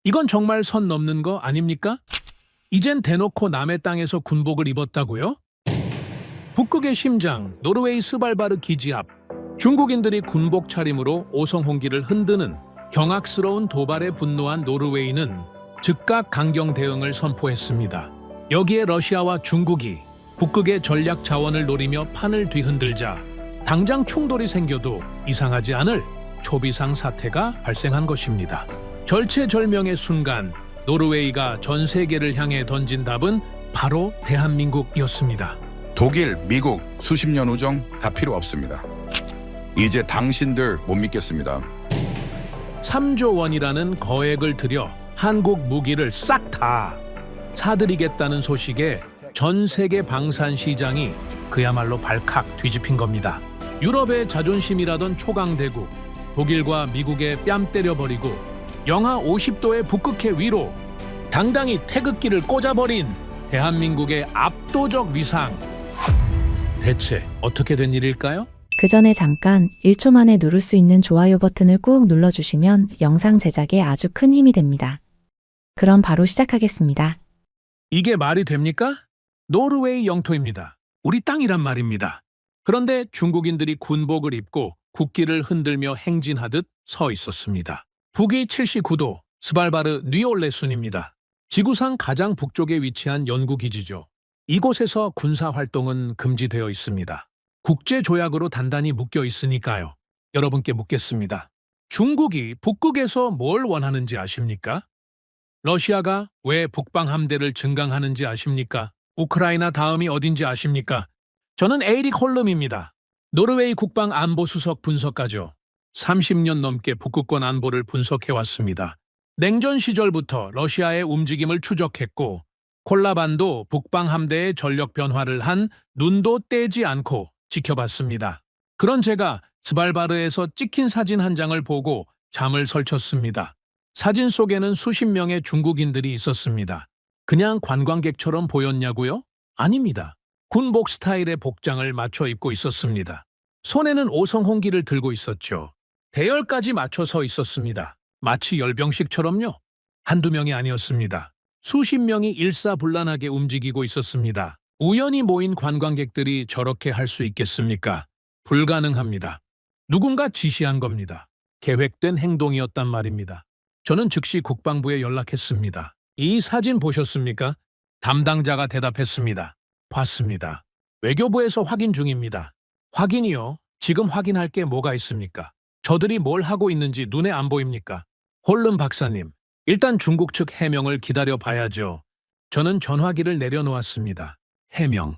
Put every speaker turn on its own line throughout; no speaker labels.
이건 정말 선 넘는 거 아닙니까? 이젠 대놓고 남의 땅에서 군복을 입었다고요? 북극의 심장, 노르웨이 스발바르 기지 앞. 중국인들이 군복 차림으로 오성홍기를 흔드는 경악스러운 도발에 분노한 노르웨이는 즉각 강경 대응을 선포했습니다. 여기에 러시아와 중국이 북극의 전략 자원을 노리며 판을 뒤흔들자 당장 충돌이 생겨도 이상하지 않을 초비상 사태가 발생한 것입니다. 절체절명의 순간 노르웨이가 전 세계를 향해 던진 답은 바로 대한민국이었습니다.
독일, 미국 수십 년 우정 다 필요 없습니다. 이제 당신들 못 믿겠습니다.
3조 원이라는 거액을 들여 한국 무기를 싹 다 사들이겠다는 소식에 전 세계 방산 시장이 그야말로 발칵 뒤집힌 겁니다. 유럽의 자존심이라던 초강대국, 독일과 미국에 뺨 때려버리고 영하 50도의 북극해 위로 당당히 태극기를 꽂아버린 대한민국의 압도적 위상. 대체 어떻게 된 일일까요?
그 전에 잠깐 1초 만에 누를 수 있는 좋아요 버튼을 꾹 눌러주시면 영상 제작에 아주 큰 힘이 됩니다. 그럼 바로 시작하겠습니다.
이게 말이 됩니까? 노르웨이 영토입니다. 우리 땅이란 말입니다. 그런데 중국인들이 군복을 입고 국기를 흔들며 행진하듯 서 있었습니다. 북위 79도 스발바르 뉘올레순입니다. 지구상 가장 북쪽에 위치한 연구기지죠. 이곳에서 군사활동은 금지되어 있습니다. 국제조약으로 단단히 묶여 있으니까요. 여러분께 묻겠습니다. 중국이 북극에서 뭘 원하는지 아십니까? 러시아가 왜 북방함대를 증강하는지 아십니까? 우크라이나 다음이 어딘지 아십니까? 저는 에이릭 홀름입니다. 노르웨이 국방안보수석 분석가죠. 30년 넘게 북극권 안보를 분석해왔습니다. 냉전 시절부터 러시아의 움직임을 추적했고 콜라반도 북방함대의 전력 변화를 한 눈도 떼지 않고 지켜봤습니다. 그런 제가 스발바르에서 찍힌 사진 한 장을 보고 잠을 설쳤습니다. 사진 속에는 수십 명의 중국인들이 있었습니다. 그냥 관광객처럼 보였냐고요? 아닙니다. 군복 스타일의 복장을 맞춰 입고 있었습니다. 손에는 오성홍기를 들고 있었죠. 대열까지 맞춰 서 있었습니다. 마치 열병식처럼요. 한두 명이 아니었습니다. 수십 명이 일사불란하게 움직이고 있었습니다. 우연히 모인 관광객들이 저렇게 할 수 있겠습니까? 불가능합니다. 누군가 지시한 겁니다. 계획된 행동이었단 말입니다. 저는 즉시 국방부에 연락했습니다. 이 사진 보셨습니까? 담당자가 대답했습니다. 봤습니다. 외교부에서 확인 중입니다. 확인이요? 지금 확인할 게 뭐가 있습니까? 저들이 뭘 하고 있는지 눈에 안 보입니까? 홀름 박사님, 일단 중국 측 해명을 기다려 봐야죠. 저는 전화기를 내려놓았습니다. 해명.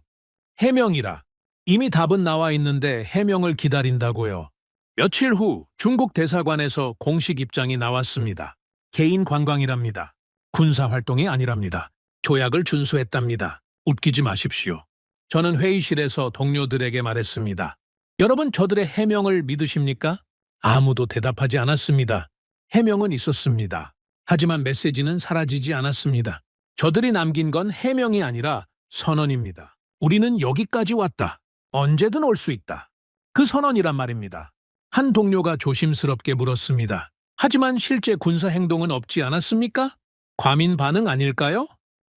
해명이라. 이미 답은 나와 있는데 해명을 기다린다고요. 며칠 후 중국 대사관에서 공식 입장이 나왔습니다. 개인 관광이랍니다. 군사활동이 아니랍니다. 조약을 준수했답니다. 웃기지 마십시오. 저는 회의실에서 동료들에게 말했습니다. 여러분 저들의 해명을 믿으십니까? 아무도 대답하지 않았습니다. 해명은 있었습니다. 하지만 메시지는 사라지지 않았습니다. 저들이 남긴 건 해명이 아니라 선언입니다. 우리는 여기까지 왔다. 언제든 올 수 있다. 그 선언이란 말입니다. 한 동료가 조심스럽게 물었습니다. 하지만 실제 군사 행동은 없지 않았습니까? 과민 반응 아닐까요?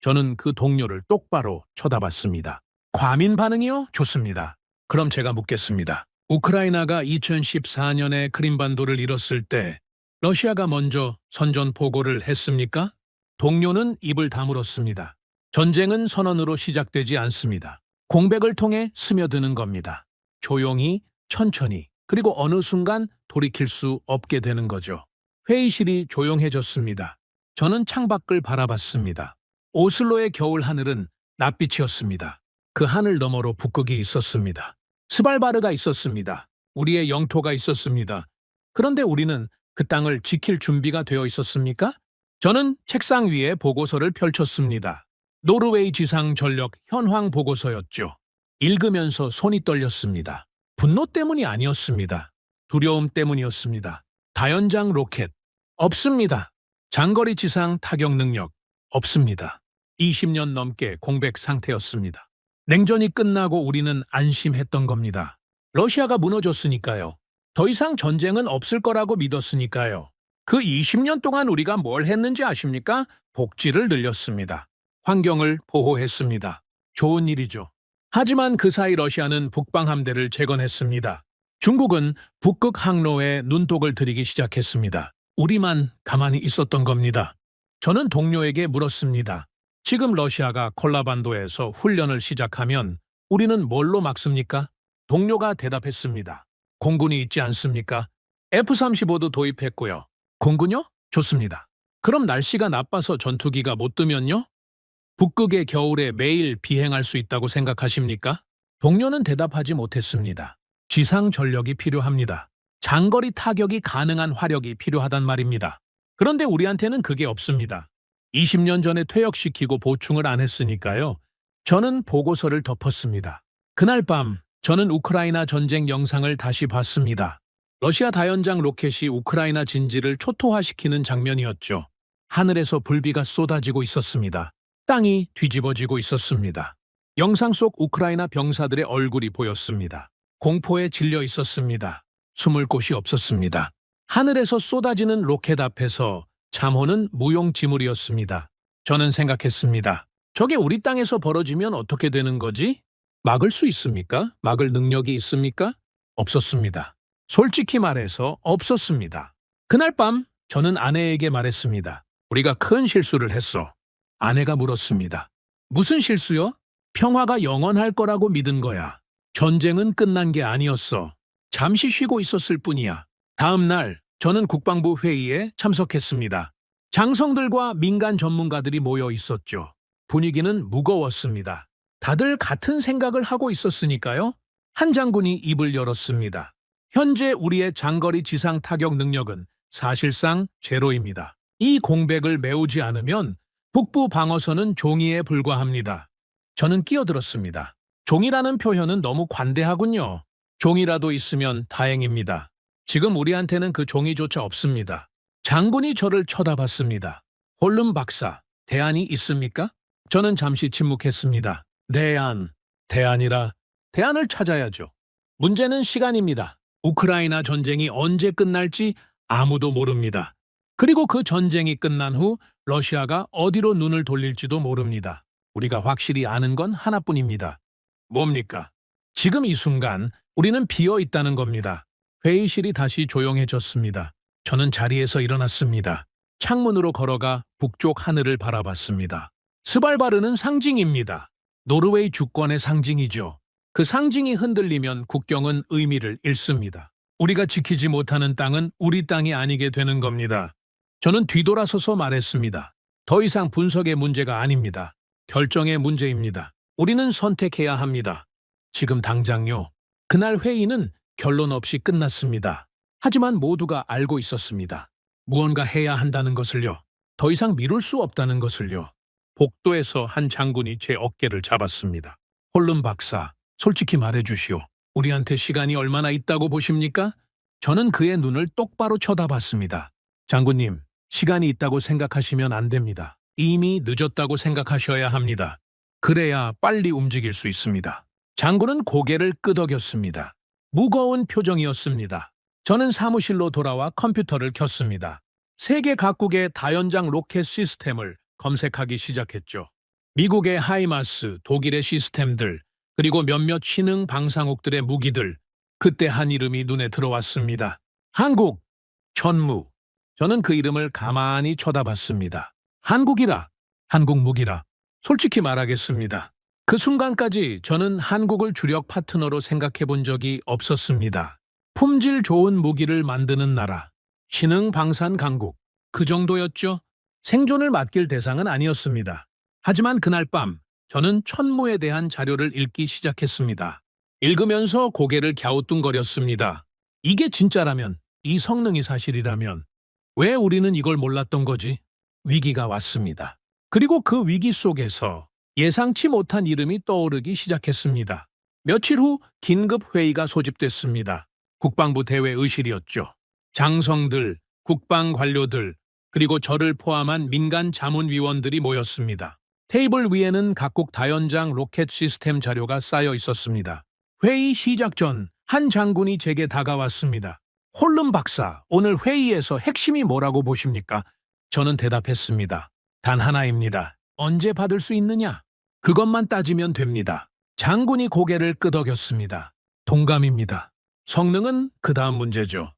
저는 그 동료를 똑바로 쳐다봤습니다. 과민 반응이요? 좋습니다. 그럼 제가 묻겠습니다. 우크라이나가 2014년에 크림반도를 잃었을 때 러시아가 먼저 선전 보고를 했습니까? 동료는 입을 다물었습니다. 전쟁은 선언으로 시작되지 않습니다. 공백을 통해 스며드는 겁니다. 조용히, 천천히, 그리고 어느 순간 돌이킬 수 없게 되는 거죠. 회의실이 조용해졌습니다. 저는 창밖을 바라봤습니다. 오슬로의 겨울 하늘은 낯빛이었습니다. 그 하늘 너머로 북극이 있었습니다. 스발바르가 있었습니다. 우리의 영토가 있었습니다. 그런데 우리는 그 땅을 지킬 준비가 되어 있었습니까? 저는 책상 위에 보고서를 펼쳤습니다. 노르웨이 지상 전력 현황 보고서였죠. 읽으면서 손이 떨렸습니다. 분노 때문이 아니었습니다. 두려움 때문이었습니다. 다연장 로켓 없습니다. 장거리 지상 타격 능력 없습니다. 20년 넘게 공백 상태였습니다. 냉전이 끝나고 우리는 안심했던 겁니다. 러시아가 무너졌으니까요. 더 이상 전쟁은 없을 거라고 믿었으니까요. 그 20년 동안 우리가 뭘 했는지 아십니까? 복지를 늘렸습니다. 환경을 보호했습니다. 좋은 일이죠. 하지만 그 사이 러시아는 북방 함대를 재건했습니다. 중국은 북극 항로에 눈독을 들이기 시작했습니다. 우리만 가만히 있었던 겁니다. 저는 동료에게 물었습니다. 지금 러시아가 콜라반도에서 훈련을 시작하면 우리는 뭘로 막습니까? 동료가 대답했습니다. 공군이 있지 않습니까? F-35도 도입했고요. 공군요? 좋습니다. 그럼 날씨가 나빠서 전투기가 못 뜨면요? 북극의 겨울에 매일 비행할 수 있다고 생각하십니까? 동료는 대답하지 못했습니다. 지상 전력이 필요합니다. 장거리 타격이 가능한 화력이 필요하단 말입니다. 그런데 우리한테는 그게 없습니다. 20년 전에 퇴역시키고 보충을 안 했으니까요. 저는 보고서를 덮었습니다. 그날 밤 저는 우크라이나 전쟁 영상을 다시 봤습니다. 러시아 다연장 로켓이 우크라이나 진지를 초토화시키는 장면이었죠. 하늘에서 불비가 쏟아지고 있었습니다. 땅이 뒤집어지고 있었습니다. 영상 속 우크라이나 병사들의 얼굴이 보였습니다. 공포에 질려 있었습니다. 숨을 곳이 없었습니다. 하늘에서 쏟아지는 로켓 앞에서 잠호는 무용지물이었습니다. 저는 생각했습니다. 저게 우리 땅에서 벌어지면 어떻게 되는 거지? 막을 수 있습니까? 막을 능력이 있습니까? 없었습니다. 솔직히 말해서 없었습니다. 그날 밤 저는 아내에게 말했습니다. 우리가 큰 실수를 했어. 아내가 물었습니다. 무슨 실수요? 평화가 영원할 거라고 믿은 거야. 전쟁은 끝난 게 아니었어. 잠시 쉬고 있었을 뿐이야. 다음 날 저는 국방부 회의에 참석했습니다. 장성들과 민간 전문가들이 모여 있었죠. 분위기는 무거웠습니다. 다들 같은 생각을 하고 있었으니까요. 한 장군이 입을 열었습니다. 현재 우리의 장거리 지상 타격 능력은 사실상 제로입니다. 이 공백을 메우지 않으면 북부 방어선은 종이에 불과합니다. 저는 끼어들었습니다. 종이라는 표현은 너무 관대하군요. 종이라도 있으면 다행입니다. 지금 우리한테는 그 종이조차 없습니다. 장군이 저를 쳐다봤습니다. 홀름 박사, 대안이 있습니까? 저는 잠시 침묵했습니다. 대안이라 대안을 찾아야죠. 문제는 시간입니다. 우크라이나 전쟁이 언제 끝날지 아무도 모릅니다. 그리고 그 전쟁이 끝난 후 러시아가 어디로 눈을 돌릴지도 모릅니다. 우리가 확실히 아는 건 하나뿐입니다. 뭡니까? 지금 이 순간 우리는 비어 있다는 겁니다. 회의실이 다시 조용해졌습니다. 저는 자리에서 일어났습니다. 창문으로 걸어가 북쪽 하늘을 바라봤습니다. 스발바르는 상징입니다. 노르웨이 주권의 상징이죠. 그 상징이 흔들리면 국경은 의미를 잃습니다. 우리가 지키지 못하는 땅은 우리 땅이 아니게 되는 겁니다. 저는 뒤돌아서서 말했습니다. 더 이상 분석의 문제가 아닙니다. 결정의 문제입니다. 우리는 선택해야 합니다. 지금 당장요. 그날 회의는 결론 없이 끝났습니다. 하지만 모두가 알고 있었습니다. 무언가 해야 한다는 것을요. 더 이상 미룰 수 없다는 것을요. 복도에서 한 장군이 제 어깨를 잡았습니다. 홀름 박사, 솔직히 말해주시오. 우리한테 시간이 얼마나 있다고 보십니까? 저는 그의 눈을 똑바로 쳐다봤습니다. 장군님, 시간이 있다고 생각하시면 안 됩니다. 이미 늦었다고 생각하셔야 합니다. 그래야 빨리 움직일 수 있습니다. 장군은 고개를 끄덕였습니다. 무거운 표정이었습니다. 저는 사무실로 돌아와 컴퓨터를 켰습니다. 세계 각국의 다연장 로켓 시스템을 검색하기 시작했죠. 미국의 하이마스, 독일의 시스템들, 그리고 몇몇 신흥 방상옥들의 무기들, 그때 한 이름이 눈에 들어왔습니다. 한국, 천무. 저는 그 이름을 가만히 쳐다봤습니다. 한국이라, 한국 무기라. 솔직히 말하겠습니다. 그 순간까지 저는 한국을 주력 파트너로 생각해 본 적이 없었습니다. 품질 좋은 무기를 만드는 나라, 신흥 방산 강국, 그 정도였죠. 생존을 맡길 대상은 아니었습니다. 하지만 그날 밤 저는 천무에 대한 자료를 읽기 시작했습니다. 읽으면서 고개를 갸우뚱거렸습니다. 이게 진짜라면, 이 성능이 사실이라면 왜 우리는 이걸 몰랐던 거지? 위기가 왔습니다. 그리고 그 위기 속에서 예상치 못한 이름이 떠오르기 시작했습니다. 며칠 후 긴급 회의가 소집됐습니다. 국방부 대외의실이었죠. 장성들, 국방 관료들, 그리고 저를 포함한 민간 자문위원들이 모였습니다. 테이블 위에는 각국 다연장 로켓 시스템 자료가 쌓여 있었습니다. 회의 시작 전 한 장군이 제게 다가왔습니다. 홀름 박사, 오늘 회의에서 핵심이 뭐라고 보십니까? 저는 대답했습니다. 단 하나입니다. 언제 받을 수 있느냐? 그것만 따지면 됩니다. 장군이 고개를 끄덕였습니다. 동감입니다. 성능은 그 다음 문제죠.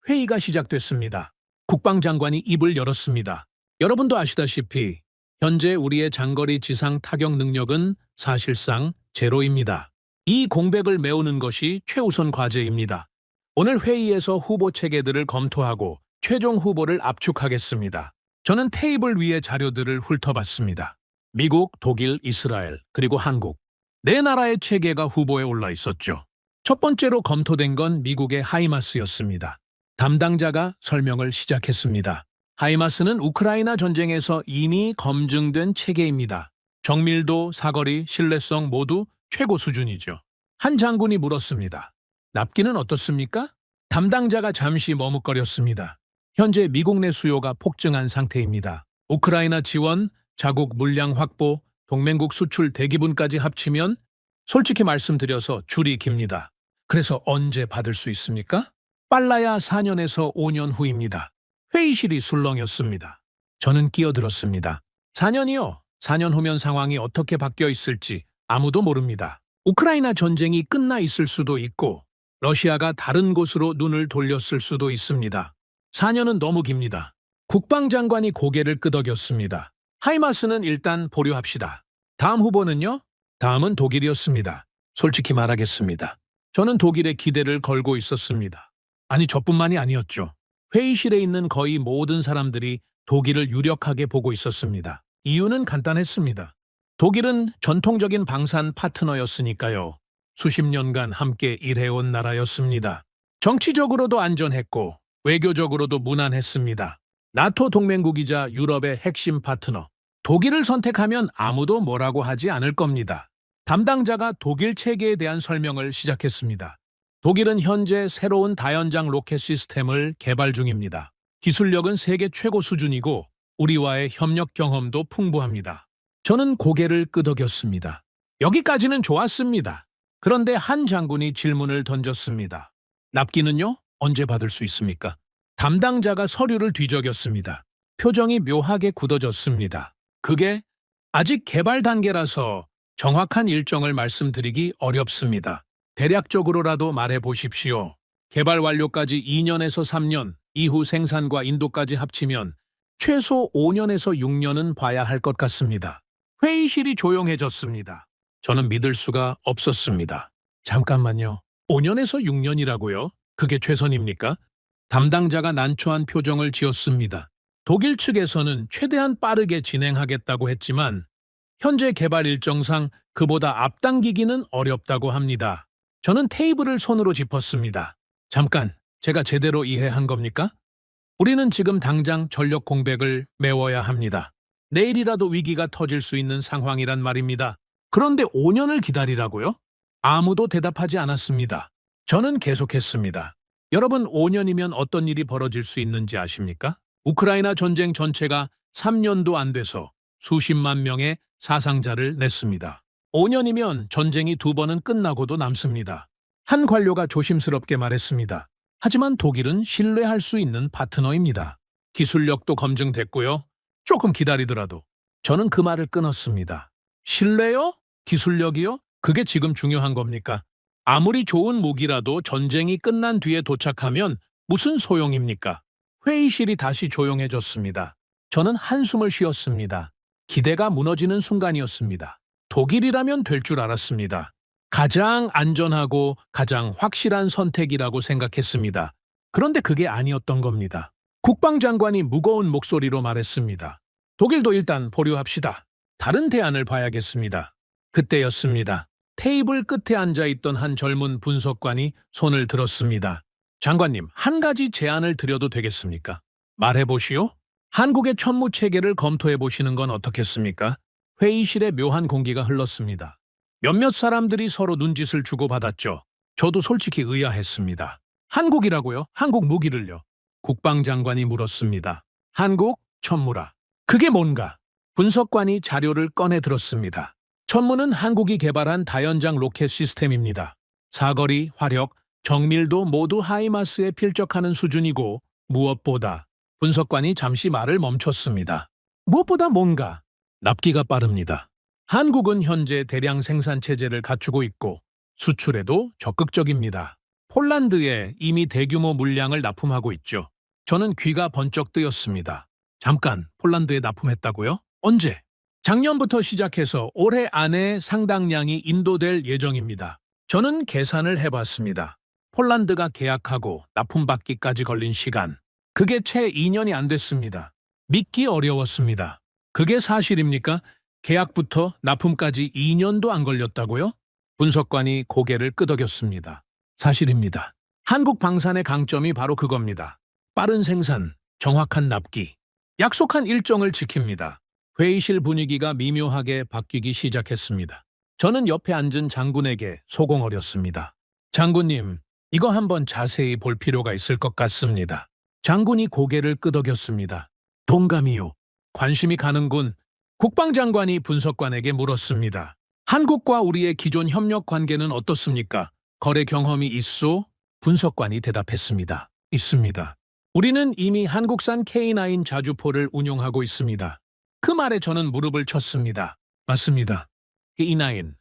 회의가 시작됐습니다. 국방장관이 입을 열었습니다. 여러분도 아시다시피 현재 우리의 장거리 지상 타격 능력은 사실상 제로입니다. 이 공백을 메우는 것이 최우선 과제입니다. 오늘 회의에서 후보 체계들을 검토하고 최종 후보를 압축하겠습니다. 저는 테이블 위의 자료들을 훑어봤습니다. 미국, 독일, 이스라엘, 그리고 한국. 네 나라의 체계가 후보에 올라 있었죠. 첫 번째로 검토된 건 미국의 하이마스였습니다. 담당자가 설명을 시작했습니다. 하이마스는 우크라이나 전쟁에서 이미 검증된 체계입니다. 정밀도, 사거리, 신뢰성 모두 최고 수준이죠. 한 장군이 물었습니다. 납기는 어떻습니까? 담당자가 잠시 머뭇거렸습니다. 현재 미국 내 수요가 폭증한 상태입니다. 우크라이나 지원, 자국 물량 확보, 동맹국 수출 대기분까지 합치면 솔직히 말씀드려서 줄이 깁니다. 그래서 언제 받을 수 있습니까? 빨라야 4년에서 5년 후입니다. 회의실이 술렁였습니다. 저는 끼어들었습니다. 4년이요? 4년 후면 상황이 어떻게 바뀌어 있을지 아무도 모릅니다. 우크라이나 전쟁이 끝나 있을 수도 있고 러시아가 다른 곳으로 눈을 돌렸을 수도 있습니다. 4년은 너무 깁니다. 국방장관이 고개를 끄덕였습니다. 하이마스는 일단 보류합시다. 다음 후보는요? 다음은 독일이었습니다. 솔직히 말하겠습니다. 저는 독일에 기대를 걸고 있었습니다. 아니, 저뿐만이 아니었죠. 회의실에 있는 거의 모든 사람들이 독일을 유력하게 보고 있었습니다. 이유는 간단했습니다. 독일은 전통적인 방산 파트너였으니까요. 수십 년간 함께 일해온 나라였습니다. 정치적으로도 안전했고 외교적으로도 무난했습니다. 나토 동맹국이자 유럽의 핵심 파트너. 독일을 선택하면 아무도 뭐라고 하지 않을 겁니다. 담당자가 독일 체계에 대한 설명을 시작했습니다. 독일은 현재 새로운 다연장 로켓 시스템을 개발 중입니다. 기술력은 세계 최고 수준이고 우리와의 협력 경험도 풍부합니다. 저는 고개를 끄덕였습니다. 여기까지는 좋았습니다. 그런데 한 장군이 질문을 던졌습니다. 납기는요? 언제 받을 수 있습니까? 담당자가 서류를 뒤적였습니다. 표정이 묘하게 굳어졌습니다. 그게 아직 개발 단계라서 정확한 일정을 말씀드리기 어렵습니다. 대략적으로라도 말해 보십시오. 개발 완료까지 2년에서 3년, 이후 생산과 인도까지 합치면 최소 5년에서 6년은 봐야 할 것 같습니다. 회의실이 조용해졌습니다. 저는 믿을 수가 없었습니다. 잠깐만요. 5년에서 6년이라고요? 그게 최선입니까? 담당자가 난처한 표정을 지었습니다. 독일 측에서는 최대한 빠르게 진행하겠다고 했지만 현재 개발 일정상 그보다 앞당기기는 어렵다고 합니다. 저는 테이블을 손으로 짚었습니다. 잠깐, 제가 제대로 이해한 겁니까? 우리는 지금 당장 전력 공백을 메워야 합니다. 내일이라도 위기가 터질 수 있는 상황이란 말입니다. 그런데 5년을 기다리라고요? 아무도 대답하지 않았습니다. 저는 계속했습니다. 여러분, 5년이면 어떤 일이 벌어질 수 있는지 아십니까? 우크라이나 전쟁 전체가 3년도 안 돼서 수십만 명의 사상자를 냈습니다. 5년이면 전쟁이 2번은 끝나고도 남습니다. 한 관료가 조심스럽게 말했습니다. 하지만 독일은 신뢰할 수 있는 파트너입니다. 기술력도 검증됐고요. 조금 기다리더라도. 저는 그 말을 끊었습니다. 신뢰요? 기술력이요? 그게 지금 중요한 겁니까? 아무리 좋은 무기라도 전쟁이 끝난 뒤에 도착하면 무슨 소용입니까? 회의실이 다시 조용해졌습니다. 저는 한숨을 쉬었습니다. 기대가 무너지는 순간이었습니다. 독일이라면 될 줄 알았습니다. 가장 안전하고 가장 확실한 선택이라고 생각했습니다. 그런데 그게 아니었던 겁니다. 국방장관이 무거운 목소리로 말했습니다. 독일도 일단 보류합시다. 다른 대안을 봐야겠습니다. 그때였습니다. 테이블 끝에 앉아있던 한 젊은 분석관이 손을 들었습니다. 장관님, 한 가지 제안을 드려도 되겠습니까? 말해보시오. 한국의 천무 체계를 검토해보시는 건 어떻겠습니까? 회의실에 묘한 공기가 흘렀습니다. 몇몇 사람들이 서로 눈짓을 주고받았죠. 저도 솔직히 의아했습니다. 한국이라고요? 한국 무기를요? 국방장관이 물었습니다. 한국 천무라. 그게 뭔가? 분석관이 자료를 꺼내 들었습니다. 천무는 한국이 개발한 다연장 로켓 시스템입니다. 사거리, 화력, 정밀도 모두 하이마스에 필적하는 수준이고 무엇보다 분석관이 잠시 말을 멈췄습니다. 무엇보다 뭔가 납기가 빠릅니다. 한국은 현재 대량 생산 체제를 갖추고 있고 수출에도 적극적입니다. 폴란드에 이미 대규모 물량을 납품하고 있죠. 저는 귀가 번쩍 뜨였습니다. 잠깐, 폴란드에 납품했다고요? 언제? 작년부터 시작해서 올해 안에 상당량이 인도될 예정입니다. 저는 계산을 해봤습니다. 폴란드가 계약하고 납품받기까지 걸린 시간. 그게 채 2년이 안 됐습니다. 믿기 어려웠습니다. 그게 사실입니까? 계약부터 납품까지 2년도 안 걸렸다고요? 분석관이 고개를 끄덕였습니다. 사실입니다. 한국 방산의 강점이 바로 그겁니다. 빠른 생산, 정확한 납기, 약속한 일정을 지킵니다. 회의실 분위기가 미묘하게 바뀌기 시작했습니다. 저는 옆에 앉은 장군에게 소공어렸습니다. 장군님, 이거 한번 자세히 볼 필요가 있을 것 같습니다. 장군이 고개를 끄덕였습니다. 동감이요. 관심이 가는군. 국방장관이 분석관에게 물었습니다. 한국과 우리의 기존 협력 관계는 어떻습니까? 거래 경험이 있소? 분석관이 대답했습니다. 있습니다. 우리는 이미 한국산 K9 자주포를 운용하고 있습니다. 그 말에 저는 무릎을 쳤습니다. 맞습니다. K9.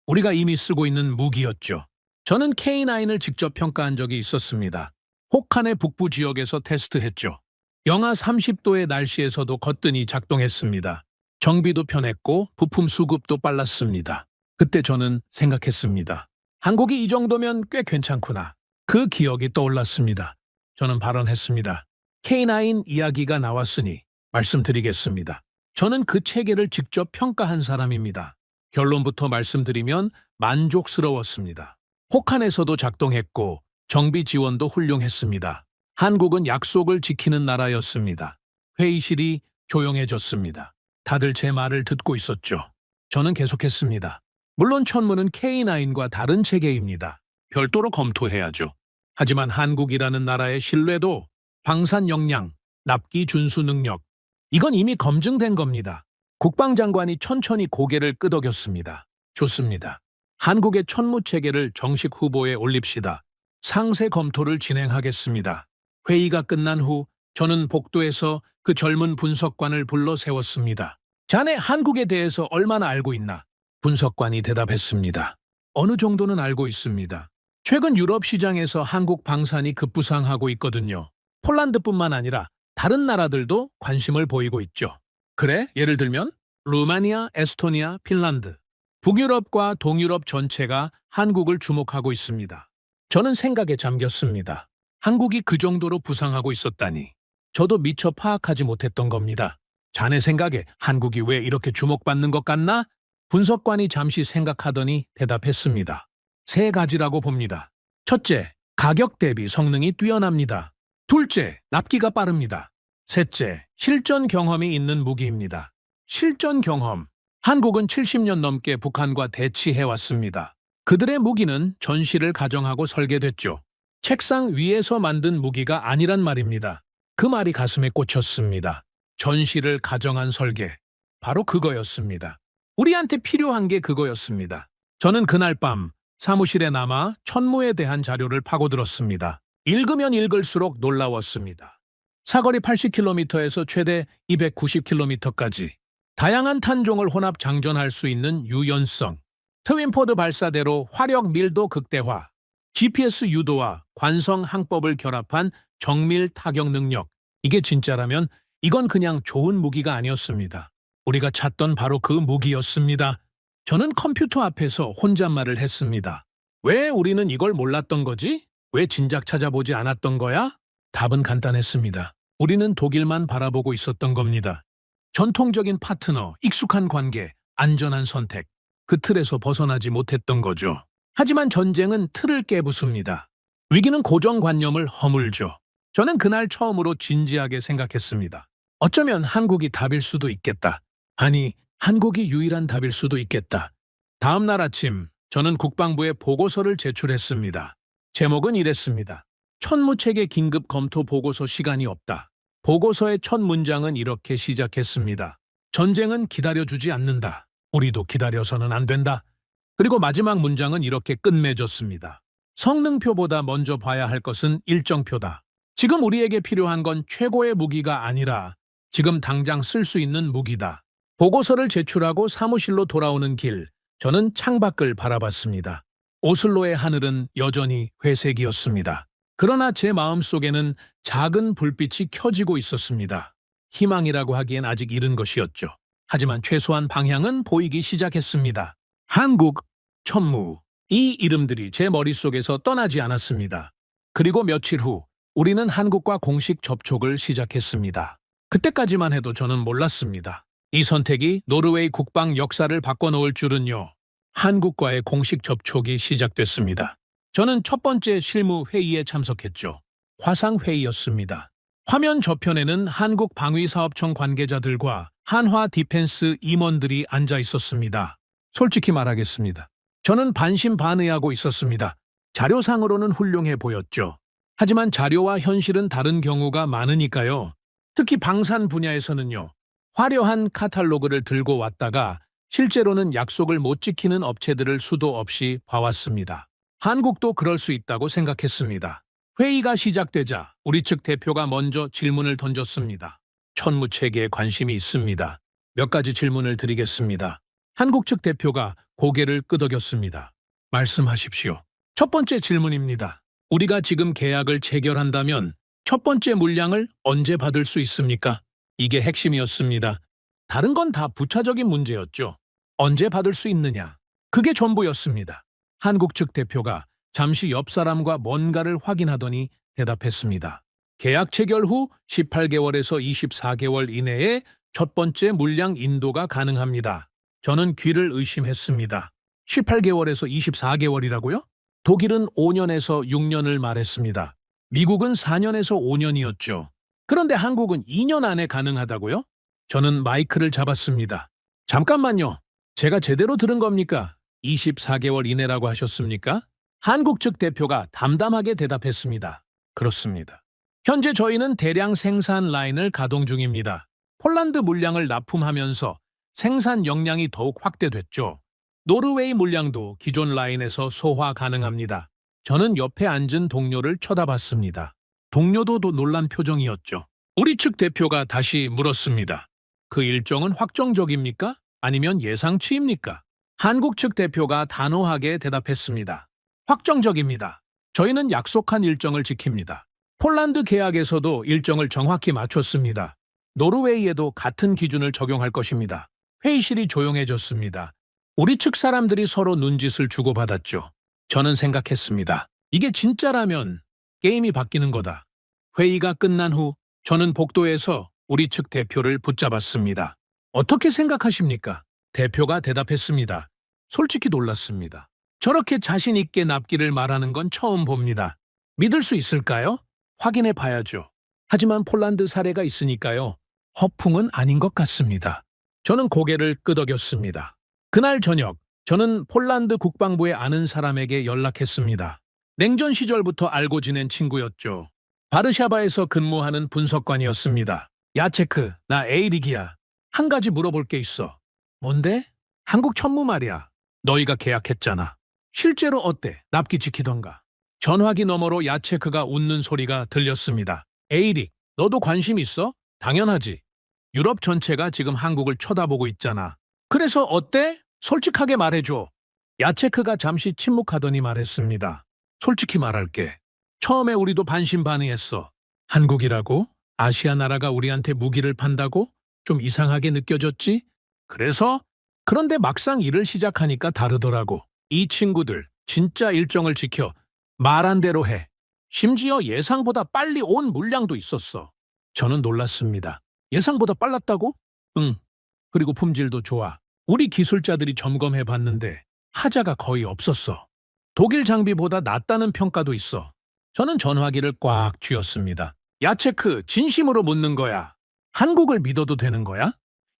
우리가 이미 쓰고 있는 무기였죠. 저는 K9을 직접 평가한 적이 있었습니다. 혹한의 북부 지역에서 테스트했죠. 영하 30도의 날씨에서도 거뜬히 작동했습니다. 정비도 편했고 부품 수급도 빨랐습니다. 그때 저는 생각했습니다. 한국이 이 정도면 꽤 괜찮구나. 그 기억이 떠올랐습니다. 저는 발언했습니다. K9 이야기가 나왔으니 말씀드리겠습니다. 저는 그 체계를 직접 평가한 사람입니다. 결론부터 말씀드리면 만족스러웠습니다. 혹한에서도 작동했고 정비 지원도 훌륭했습니다. 한국은 약속을 지키는 나라였습니다. 회의실이 조용해졌습니다. 다들 제 말을 듣고 있었죠. 저는 계속했습니다. 물론 천문은 K9과 다른 체계입니다. 별도로 검토해야죠. 하지만 한국이라는 나라의 신뢰도, 방산 역량, 납기 준수 능력, 이건 이미 검증된 겁니다. 국방장관이 천천히 고개를 끄덕였습니다. 좋습니다. 한국의 천무 체계를 정식 후보에 올립시다. 상세 검토를 진행하겠습니다. 회의가 끝난 후 저는 복도에서 그 젊은 분석관을 불러 세웠습니다. 자네 한국에 대해서 얼마나 알고 있나? 분석관이 대답했습니다. 어느 정도는 알고 있습니다. 최근 유럽 시장에서 한국 방산이 급부상하고 있거든요. 폴란드뿐만 아니라 다른 나라들도 관심을 보이고 있죠. 그래, 예를 들면 루마니아, 에스토니아, 핀란드, 북유럽과 동유럽 전체가 한국을 주목하고 있습니다. 저는 생각에 잠겼습니다. 한국이 그 정도로 부상하고 있었다니. 저도 미처 파악하지 못했던 겁니다. 자네 생각에 한국이 왜 이렇게 주목받는 것 같나? 분석관이 잠시 생각하더니 대답했습니다. 3가지라고 봅니다. 첫째, 가격 대비 성능이 뛰어납니다. 둘째, 납기가 빠릅니다. 셋째, 실전 경험이 있는 무기입니다. 실전 경험. 한국은 70년 넘게 북한과 대치해왔습니다. 그들의 무기는 전시를 가정하고 설계됐죠. 책상 위에서 만든 무기가 아니란 말입니다. 그 말이 가슴에 꽂혔습니다. 전시를 가정한 설계. 바로 그거였습니다. 우리한테 필요한 게 그거였습니다. 저는 그날 밤 사무실에 남아 천무에 대한 자료를 파고들었습니다. 읽으면 읽을수록 놀라웠습니다. 사거리 80km에서 최대 290km까지 다양한 탄종을 혼합 장전할 수 있는 유연성, 트윈포드 발사대로 화력 밀도 극대화, GPS 유도와 관성 항법을 결합한 정밀 타격 능력. 이게 진짜라면 이건 그냥 좋은 무기가 아니었습니다. 우리가 찾던 바로 그 무기였습니다. 저는 컴퓨터 앞에서 혼잣말을 했습니다. 왜 우리는 이걸 몰랐던 거지? 왜 진작 찾아보지 않았던 거야? 답은 간단했습니다. 우리는 독일만 바라보고 있었던 겁니다. 전통적인 파트너, 익숙한 관계, 안전한 선택. 그 틀에서 벗어나지 못했던 거죠. 하지만 전쟁은 틀을 깨부숩니다. 위기는 고정관념을 허물죠. 저는 그날 처음으로 진지하게 생각했습니다. 어쩌면 한국이 답일 수도 있겠다. 아니, 한국이 유일한 답일 수도 있겠다. 다음 날 아침, 저는 국방부에 보고서를 제출했습니다. 제목은 이랬습니다. 천무체계 긴급 검토 보고서 시간이 없다. 보고서의 첫 문장은 이렇게 시작했습니다. 전쟁은 기다려주지 않는다. 우리도 기다려서는 안 된다. 그리고 마지막 문장은 이렇게 끝맺었습니다. 성능표보다 먼저 봐야 할 것은 일정표다. 지금 우리에게 필요한 건 최고의 무기가 아니라 지금 당장 쓸 수 있는 무기다. 보고서를 제출하고 사무실로 돌아오는 길, 저는 창밖을 바라봤습니다. 오슬로의 하늘은 여전히 회색이었습니다. 그러나 제 마음속에는 작은 불빛이 켜지고 있었습니다. 희망이라고 하기엔 아직 이른 것이었죠. 하지만 최소한 방향은 보이기 시작했습니다. 한국, 천무, 이 이름들이 제 머릿속에서 떠나지 않았습니다. 그리고 며칠 후 우리는 한국과 공식 접촉을 시작했습니다. 그때까지만 해도 저는 몰랐습니다. 이 선택이 노르웨이 국방 역사를 바꿔놓을 줄은요. 한국과의 공식 접촉이 시작됐습니다. 저는 첫 번째 실무 회의에 참석했죠. 화상회의였습니다. 화면 저편에는 한국 방위사업청 관계자들과 한화 디펜스 임원들이 앉아 있었습니다. 솔직히 말하겠습니다. 저는 반신반의하고 있었습니다. 자료상으로는 훌륭해 보였죠. 하지만 자료와 현실은 다른 경우가 많으니까요. 특히 방산 분야에서는요. 화려한 카탈로그를 들고 왔다가 실제로는 약속을 못 지키는 업체들을 수도 없이 봐왔습니다. 한국도 그럴 수 있다고 생각했습니다. 회의가 시작되자 우리 측 대표가 먼저 질문을 던졌습니다. 천무 체계에 관심이 있습니다. 몇 가지 질문을 드리겠습니다. 한국 측 대표가 고개를 끄덕였습니다. 말씀하십시오. 첫 번째 질문입니다. 우리가 지금 계약을 체결한다면 첫 번째 물량을 언제 받을 수 있습니까? 이게 핵심이었습니다. 다른 건 다 부차적인 문제였죠. 언제 받을 수 있느냐? 그게 전부였습니다. 한국 측 대표가 잠시 옆 사람과 뭔가를 확인하더니 대답했습니다. 계약 체결 후 18개월에서 24개월 이내에 첫 번째 물량 인도가 가능합니다. 저는 귀를 의심했습니다. 18개월에서 24개월이라고요? 독일은 5년에서 6년을 말했습니다. 미국은 4년에서 5년이었죠. 그런데 한국은 2년 안에 가능하다고요? 저는 마이크를 잡았습니다. 잠깐만요. 제가 제대로 들은 겁니까? 24개월 이내라고 하셨습니까? 한국 측 대표가 담담하게 대답했습니다. 그렇습니다. 현재 저희는 대량 생산 라인을 가동 중입니다. 폴란드 물량을 납품하면서 생산 역량이 더욱 확대됐죠. 노르웨이 물량도 기존 라인에서 소화 가능합니다. 저는 옆에 앉은 동료를 쳐다봤습니다. 동료도 놀란 표정이었죠. 우리 측 대표가 다시 물었습니다. 그 일정은 확정적입니까? 아니면 예상치입니까? 한국 측 대표가 단호하게 대답했습니다. 확정적입니다. 저희는 약속한 일정을 지킵니다. 폴란드 계약에서도 일정을 정확히 맞췄습니다. 노르웨이에도 같은 기준을 적용할 것입니다. 회의실이 조용해졌습니다. 우리 측 사람들이 서로 눈짓을 주고받았죠. 저는 생각했습니다. 이게 진짜라면 게임이 바뀌는 거다. 회의가 끝난 후 저는 복도에서 우리 측 대표를 붙잡았습니다. 어떻게 생각하십니까? 대표가 대답했습니다. 솔직히 놀랐습니다. 저렇게 자신 있게 납기를 말하는 건 처음 봅니다. 믿을 수 있을까요? 확인해 봐야죠. 하지만 폴란드 사례가 있으니까요. 허풍은 아닌 것 같습니다. 저는 고개를 끄덕였습니다. 그날 저녁, 저는 폴란드 국방부에 아는 사람에게 연락했습니다. 냉전 시절부터 알고 지낸 친구였죠. 바르샤바에서 근무하는 분석관이었습니다. 야체크, 나 에이릭이야. 한 가지 물어볼 게 있어. 뭔데? 한국 천무 말이야. 너희가 계약했잖아. 실제로 어때? 납기 지키던가. 전화기 너머로 야체크가 웃는 소리가 들렸습니다. 에이릭, 너도 관심 있어? 당연하지. 유럽 전체가 지금 한국을 쳐다보고 있잖아. 그래서 어때? 솔직하게 말해줘. 야체크가 잠시 침묵하더니 말했습니다. 솔직히 말할게. 처음에 우리도 반신반의했어. 한국이라고? 아시아 나라가 우리한테 무기를 판다고? 좀 이상하게 느껴졌지? 그런데 막상 일을 시작하니까 다르더라고. 이 친구들 진짜 일정을 지켜 말한 대로 해. 심지어 예상보다 빨리 온 물량도 있었어. 저는 놀랐습니다. 예상보다 빨랐다고? 응. 그리고 품질도 좋아. 우리 기술자들이 점검해 봤는데 하자가 거의 없었어. 독일 장비보다 낫다는 평가도 있어. 저는 전화기를 꽉 쥐었습니다. 야체크, 진심으로 묻는 거야. 한국을 믿어도 되는 거야?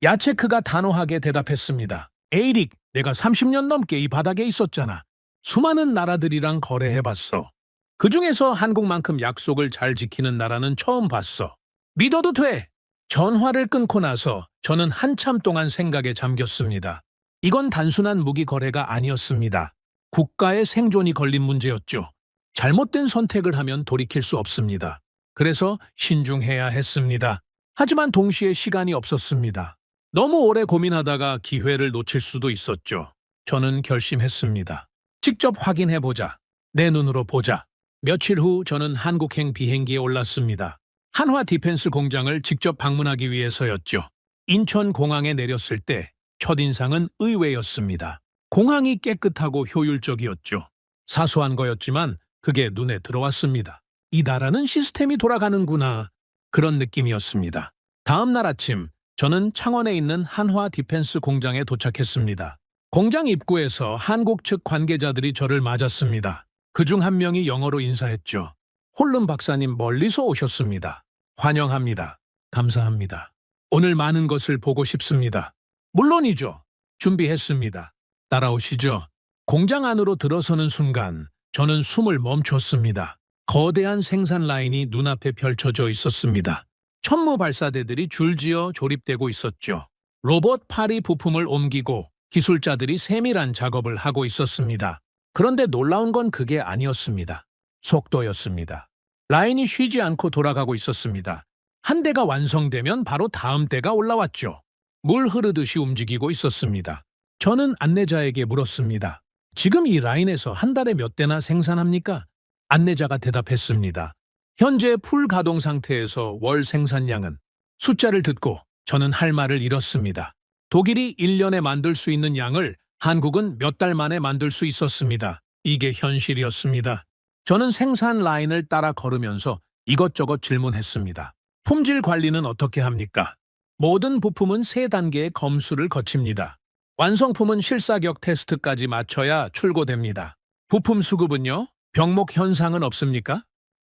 야체크가 단호하게 대답했습니다. 에이릭, 내가 30년 넘게 이 바닥에 있었잖아. 수많은 나라들이랑 거래해봤어. 그중에서 한국만큼 약속을 잘 지키는 나라는 처음 봤어. 믿어도 돼! 전화를 끊고 나서 저는 한참 동안 생각에 잠겼습니다. 이건 단순한 무기 거래가 아니었습니다. 국가의 생존이 걸린 문제였죠. 잘못된 선택을 하면 돌이킬 수 없습니다. 그래서 신중해야 했습니다. 하지만 동시에 시간이 없었습니다. 너무 오래 고민하다가 기회를 놓칠 수도 있었죠. 저는 결심했습니다. 직접 확인해보자. 내 눈으로 보자. 며칠 후 저는 한국행 비행기에 올랐습니다. 한화 디펜스 공장을 직접 방문하기 위해서였죠. 인천공항에 내렸을 때 첫인상은 의외였습니다. 공항이 깨끗하고 효율적이었죠. 사소한 거였지만 그게 눈에 들어왔습니다. 이 나라는 시스템이 돌아가는구나. 그런 느낌이었습니다. 다음 날 아침 저는 창원에 있는 한화 디펜스 공장에 도착했습니다. 공장 입구에서 한국 측 관계자들이 저를 맞았습니다. 그중 한 명이 영어로 인사했죠. 홀름 박사님 멀리서 오셨습니다. 환영합니다. 감사합니다. 오늘 많은 것을 보고 싶습니다. 물론이죠. 준비했습니다. 따라오시죠. 공장 안으로 들어서는 순간 저는 숨을 멈췄습니다. 거대한 생산 라인이 눈앞에 펼쳐져 있었습니다. 천무 발사대들이 줄지어 조립되고 있었죠. 로봇 팔이 부품을 옮기고 기술자들이 세밀한 작업을 하고 있었습니다. 그런데 놀라운 건 그게 아니었습니다. 속도였습니다. 라인이 쉬지 않고 돌아가고 있었습니다. 한 대가 완성되면 바로 다음 대가 올라왔죠. 물 흐르듯이 움직이고 있었습니다. 저는 안내자에게 물었습니다. 지금 이 라인에서 한 달에 몇 대나 생산합니까? 안내자가 대답했습니다. 현재 풀 가동 상태에서 월 생산량은. 숫자를 듣고 저는 할 말을 잃었습니다. 독일이 1년에 만들 수 있는 양을 한국은 몇 달 만에 만들 수 있었습니다. 이게 현실이었습니다. 저는 생산 라인을 따라 걸으면서 이것저것 질문했습니다. 품질 관리는 어떻게 합니까? 모든 부품은 3단계의 검수를 거칩니다. 완성품은 실사격 테스트까지 마쳐야 출고됩니다. 부품 수급은요? 병목 현상은 없습니까?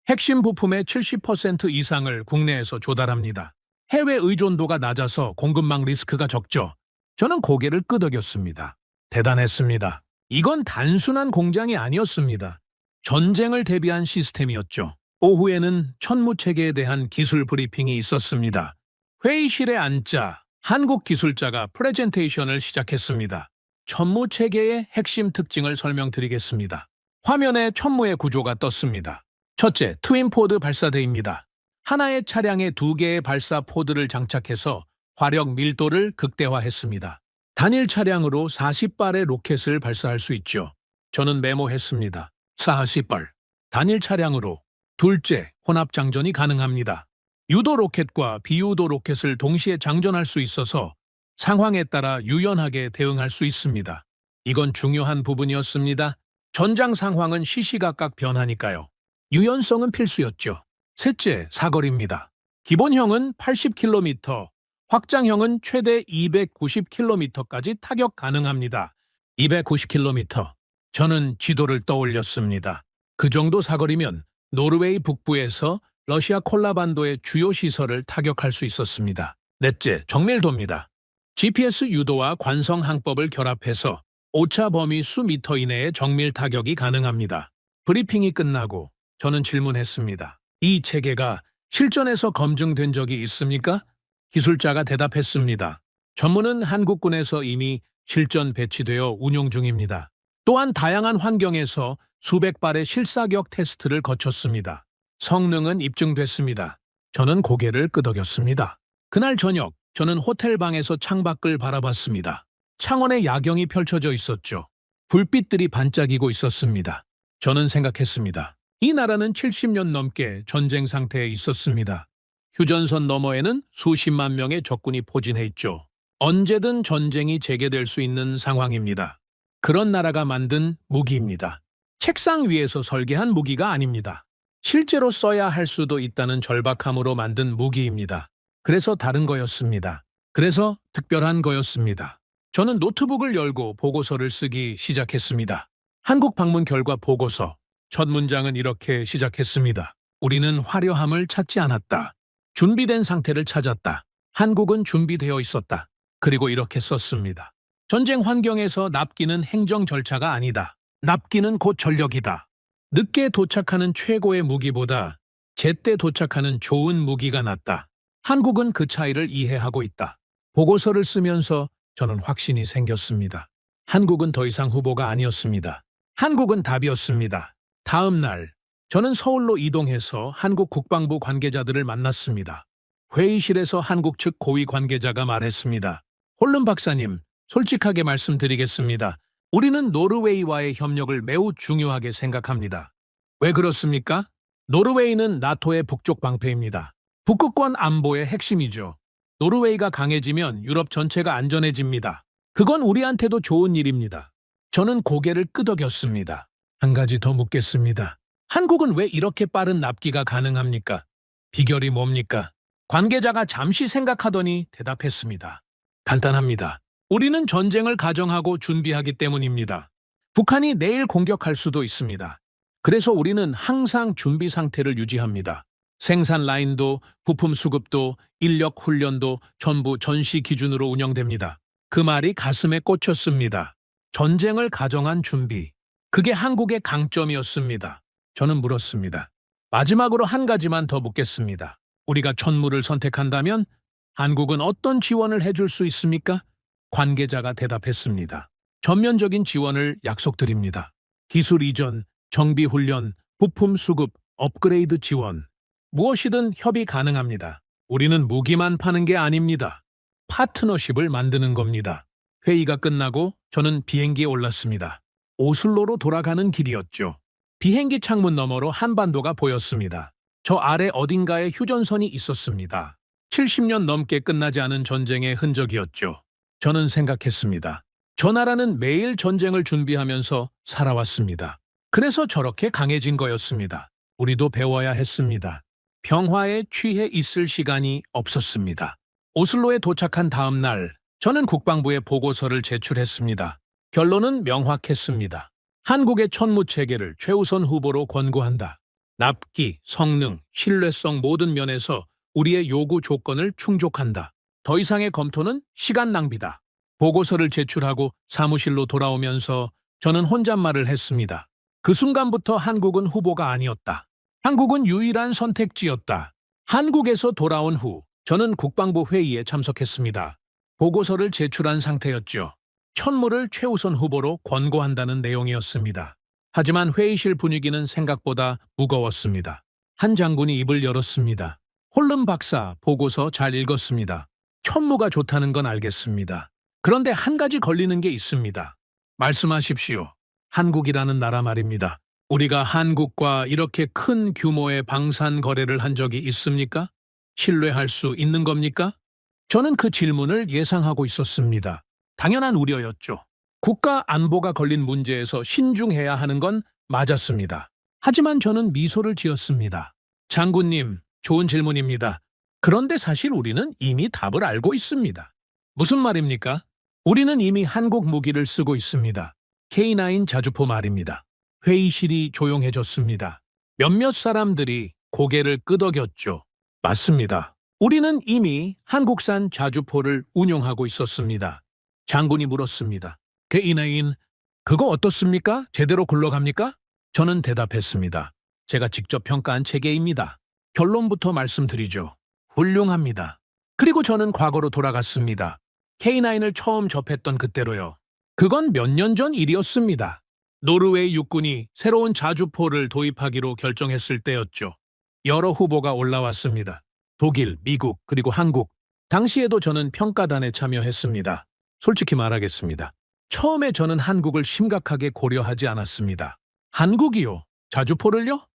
핵심 부품의 70% 이상을 국내에서 조달합니다. 해외 의존도가 낮아서 공급망 리스크가 적죠. 저는 고개를 끄덕였습니다. 대단했습니다. 이건 단순한 공장이 아니었습니다. 전쟁을 대비한 시스템이었죠. 오후에는 천무체계에 대한 기술 브리핑이 있었습니다. 회의실에 앉자 한국 기술자가 프레젠테이션을 시작했습니다. 천무체계의 핵심 특징을 설명드리겠습니다. 화면에 천무의 구조가 떴습니다. 첫째, 트윈포드 발사대입니다. 하나의 차량에 2개의 발사 포드를 장착해서 화력 밀도를 극대화했습니다. 단일 차량으로 40발의 로켓을 발사할 수 있죠. 저는 메모했습니다. 40발. 단일 차량으로. 둘째, 혼합 장전이 가능합니다. 유도 로켓과 비유도 로켓을 동시에 장전할 수 있어서 상황에 따라 유연하게 대응할 수 있습니다. 이건 중요한 부분이었습니다. 전장 상황은 시시각각 변하니까요. 유연성은 필수였죠. 셋째, 사거리입니다. 기본형은 80km, 확장형은 최대 290km까지 타격 가능합니다. 290km. 저는 지도를 떠올렸습니다. 그 정도 사거리면 노르웨이 북부에서 러시아 콜라반도의 주요 시설을 타격할 수 있었습니다. 넷째, 정밀도입니다. GPS 유도와 관성 항법을 결합해서 오차 범위 수미터 이내의 정밀 타격이 가능합니다. 브리핑이 끝나고 저는 질문했습니다. 이 체계가 실전에서 검증된 적이 있습니까? 기술자가 대답했습니다. 전문은 한국군에서 이미 실전 배치되어 운용 중입니다. 또한 다양한 환경에서 수백 발의 실사격 테스트를 거쳤습니다. 성능은 입증됐습니다. 저는 고개를 끄덕였습니다. 그날 저녁 저는 호텔 방에서 창밖을 바라봤습니다. 창원의 야경이 펼쳐져 있었죠. 불빛들이 반짝이고 있었습니다. 저는 생각했습니다. 이 나라는 70년 넘게 전쟁 상태에 있었습니다. 휴전선 너머에는 수십만 명의 적군이 포진해 있죠. 언제든 전쟁이 재개될 수 있는 상황입니다. 그런 나라가 만든 무기입니다. 책상 위에서 설계한 무기가 아닙니다. 실제로 써야 할 수도 있다는 절박함으로 만든 무기입니다. 그래서 다른 거였습니다. 그래서 특별한 거였습니다. 저는 노트북을 열고 보고서를 쓰기 시작했습니다. 한국 방문 결과 보고서. 첫 문장은 이렇게 시작했습니다. 우리는 화려함을 찾지 않았다. 준비된 상태를 찾았다. 한국은 준비되어 있었다. 그리고 이렇게 썼습니다. 전쟁 환경에서 납기는 행정 절차가 아니다. 납기는 곧 전력이다. 늦게 도착하는 최고의 무기보다 제때 도착하는 좋은 무기가 낫다. 한국은 그 차이를 이해하고 있다. 보고서를 쓰면서 저는 확신이 생겼습니다. 한국은 더 이상 후보가 아니었습니다. 한국은 답이었습니다. 다음 날 저는 서울로 이동해서 한국 국방부 관계자들을 만났습니다. 회의실에서 한국 측 고위 관계자가 말했습니다. 홀름 박사님, 솔직하게 말씀드리겠습니다. 우리는 노르웨이와의 협력을 매우 중요하게 생각합니다. 왜 그렇습니까? 노르웨이는 나토의 북쪽 방패입니다. 북극권 안보의 핵심이죠. 노르웨이가 강해지면 유럽 전체가 안전해집니다. 그건 우리한테도 좋은 일입니다. 저는 고개를 끄덕였습니다. 한 가지 더 묻겠습니다. 한국은 왜 이렇게 빠른 납기가 가능합니까? 비결이 뭡니까? 관계자가 잠시 생각하더니 대답했습니다. 간단합니다. 우리는 전쟁을 가정하고 준비하기 때문입니다. 북한이 내일 공격할 수도 있습니다. 그래서 우리는 항상 준비 상태를 유지합니다. 생산 라인도, 부품 수급도, 인력 훈련도 전부 전시 기준으로 운영됩니다. 그 말이 가슴에 꽂혔습니다. 전쟁을 가정한 준비. 그게 한국의 강점이었습니다. 저는 물었습니다. 마지막으로 한 가지만 더 묻겠습니다. 우리가 천무를 선택한다면 한국은 어떤 지원을 해줄 수 있습니까? 관계자가 대답했습니다. 전면적인 지원을 약속드립니다. 기술 이전, 정비 훈련, 부품 수급, 업그레이드 지원. 무엇이든 협의 가능합니다. 우리는 무기만 파는 게 아닙니다. 파트너십을 만드는 겁니다. 회의가 끝나고 저는 비행기에 올랐습니다. 오슬로로 돌아가는 길이었죠. 비행기 창문 너머로 한반도가 보였습니다. 저 아래 어딘가에 휴전선이 있었습니다. 70년 넘게 끝나지 않은 전쟁의 흔적이었죠. 저는 생각했습니다. 저 나라는 매일 전쟁을 준비하면서 살아왔습니다. 그래서 저렇게 강해진 거였습니다. 우리도 배워야 했습니다. 평화에 취해 있을 시간이 없었습니다. 오슬로에 도착한 다음 날, 저는 국방부에 보고서를 제출했습니다. 결론은 명확했습니다. 한국의 천무 체계를 최우선 후보로 권고한다. 납기, 성능, 신뢰성 모든 면에서 우리의 요구 조건을 충족한다. 더 이상의 검토는 시간 낭비다. 보고서를 제출하고 사무실로 돌아오면서 저는 혼잣말을 했습니다. 그 순간부터 한국은 후보가 아니었다. 한국은 유일한 선택지였다. 한국에서 돌아온 후 저는 국방부 회의에 참석했습니다. 보고서를 제출한 상태였죠. 천무를 최우선 후보로 권고한다는 내용이었습니다. 하지만 회의실 분위기는 생각보다 무거웠습니다. 한 장군이 입을 열었습니다. 홀름 박사, 보고서 잘 읽었습니다. 천무가 좋다는 건 알겠습니다. 그런데 한 가지 걸리는 게 있습니다. 말씀하십시오. 한국이라는 나라 말입니다. 우리가 한국과 이렇게 큰 규모의 방산 거래를 한 적이 있습니까? 신뢰할 수 있는 겁니까? 저는 그 질문을 예상하고 있었습니다. 당연한 우려였죠. 국가 안보가 걸린 문제에서 신중해야 하는 건 맞았습니다. 하지만 저는 미소를 지었습니다. 장군님, 좋은 질문입니다. 그런데 사실 우리는 이미 답을 알고 있습니다. 무슨 말입니까? 우리는 이미 한국 무기를 쓰고 있습니다. K9 자주포 말입니다. 회의실이 조용해졌습니다. 몇몇 사람들이 고개를 끄덕였죠. 맞습니다. 우리는 이미 한국산 자주포를 운용하고 있었습니다. 장군이 물었습니다. K9, 그거 어떻습니까? 제대로 굴러갑니까? 저는 대답했습니다. 제가 직접 평가한 체계입니다. 결론부터 말씀드리죠. 훌륭합니다. 그리고 저는 과거로 돌아갔습니다. K9을 처음 접했던 그때로요. 그건 몇 년 전 일이었습니다. 노르웨이 육군이 새로운 자주포를 도입하기로 결정했을 때였죠. 여러 후보가 올라왔습니다. 독일, 미국, 그리고 한국. 당시에도 저는 평가단에 참여했습니다. 솔직히 말하겠습니다. 처음에 저는 한국을 심각하게 고려하지 않았습니다. 한국이요? 자주포를요?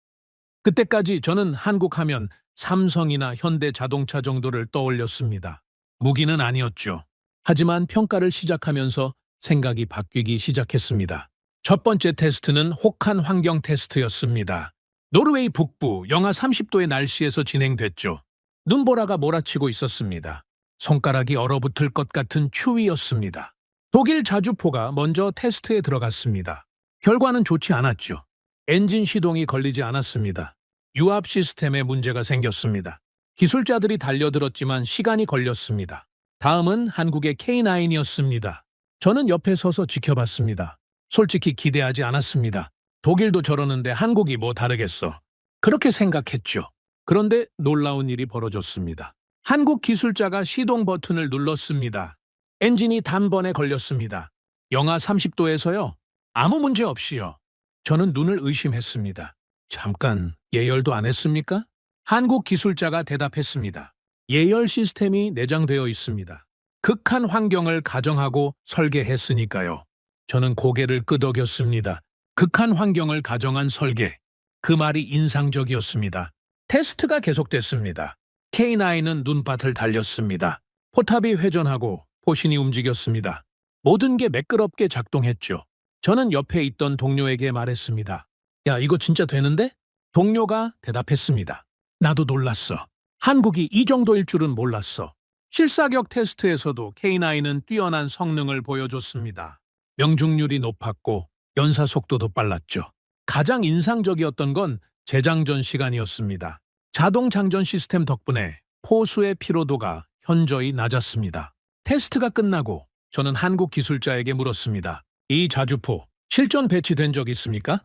그때까지 저는 한국 하면 삼성이나 현대자동차 정도를 떠올렸습니다. 무기는 아니었죠. 하지만 평가를 시작하면서 생각이 바뀌기 시작했습니다. 첫 번째 테스트는 혹한 환경 테스트였습니다. 노르웨이 북부 영하 30도의 날씨에서 진행됐죠. 눈보라가 몰아치고 있었습니다. 손가락이 얼어붙을 것 같은 추위였습니다. 독일 자주포가 먼저 테스트에 들어갔습니다. 결과는 좋지 않았죠. 엔진 시동이 걸리지 않았습니다. 유압 시스템에 문제가 생겼습니다. 기술자들이 달려들었지만 시간이 걸렸습니다. 다음은 한국의 K9이었습니다. 저는 옆에 서서 지켜봤습니다. 솔직히 기대하지 않았습니다. 독일도 저러는데 한국이 뭐 다르겠어. 그렇게 생각했죠. 그런데 놀라운 일이 벌어졌습니다. 한국 기술자가 시동 버튼을 눌렀습니다. 엔진이 단번에 걸렸습니다. 영하 30도에서요. 아무 문제 없이요. 저는 눈을 의심했습니다. 잠깐 예열도 안 했습니까? 한국 기술자가 대답했습니다. 예열 시스템이 내장되어 있습니다. 극한 환경을 가정하고 설계했으니까요. 저는 고개를 끄덕였습니다. 극한 환경을 가정한 설계. 그 말이 인상적이었습니다. 테스트가 계속됐습니다. K9은 눈밭을 달렸습니다. 포탑이 회전하고 포신이 움직였습니다. 모든 게 매끄럽게 작동했죠. 저는 옆에 있던 동료에게 말했습니다. 야, 이거 진짜 되는데? 동료가 대답했습니다. 나도 놀랐어. 한국이 이 정도일 줄은 몰랐어. 실사격 테스트에서도 K9은 뛰어난 성능을 보여줬습니다. 명중률이 높았고 연사 속도도 빨랐죠. 가장 인상적이었던 건 재장전 시간이었습니다. 자동 장전 시스템 덕분에 포수의 피로도가 현저히 낮았습니다. 테스트가 끝나고 저는 한국 기술자에게 물었습니다. 이 자주포 실전 배치된 적 있습니까?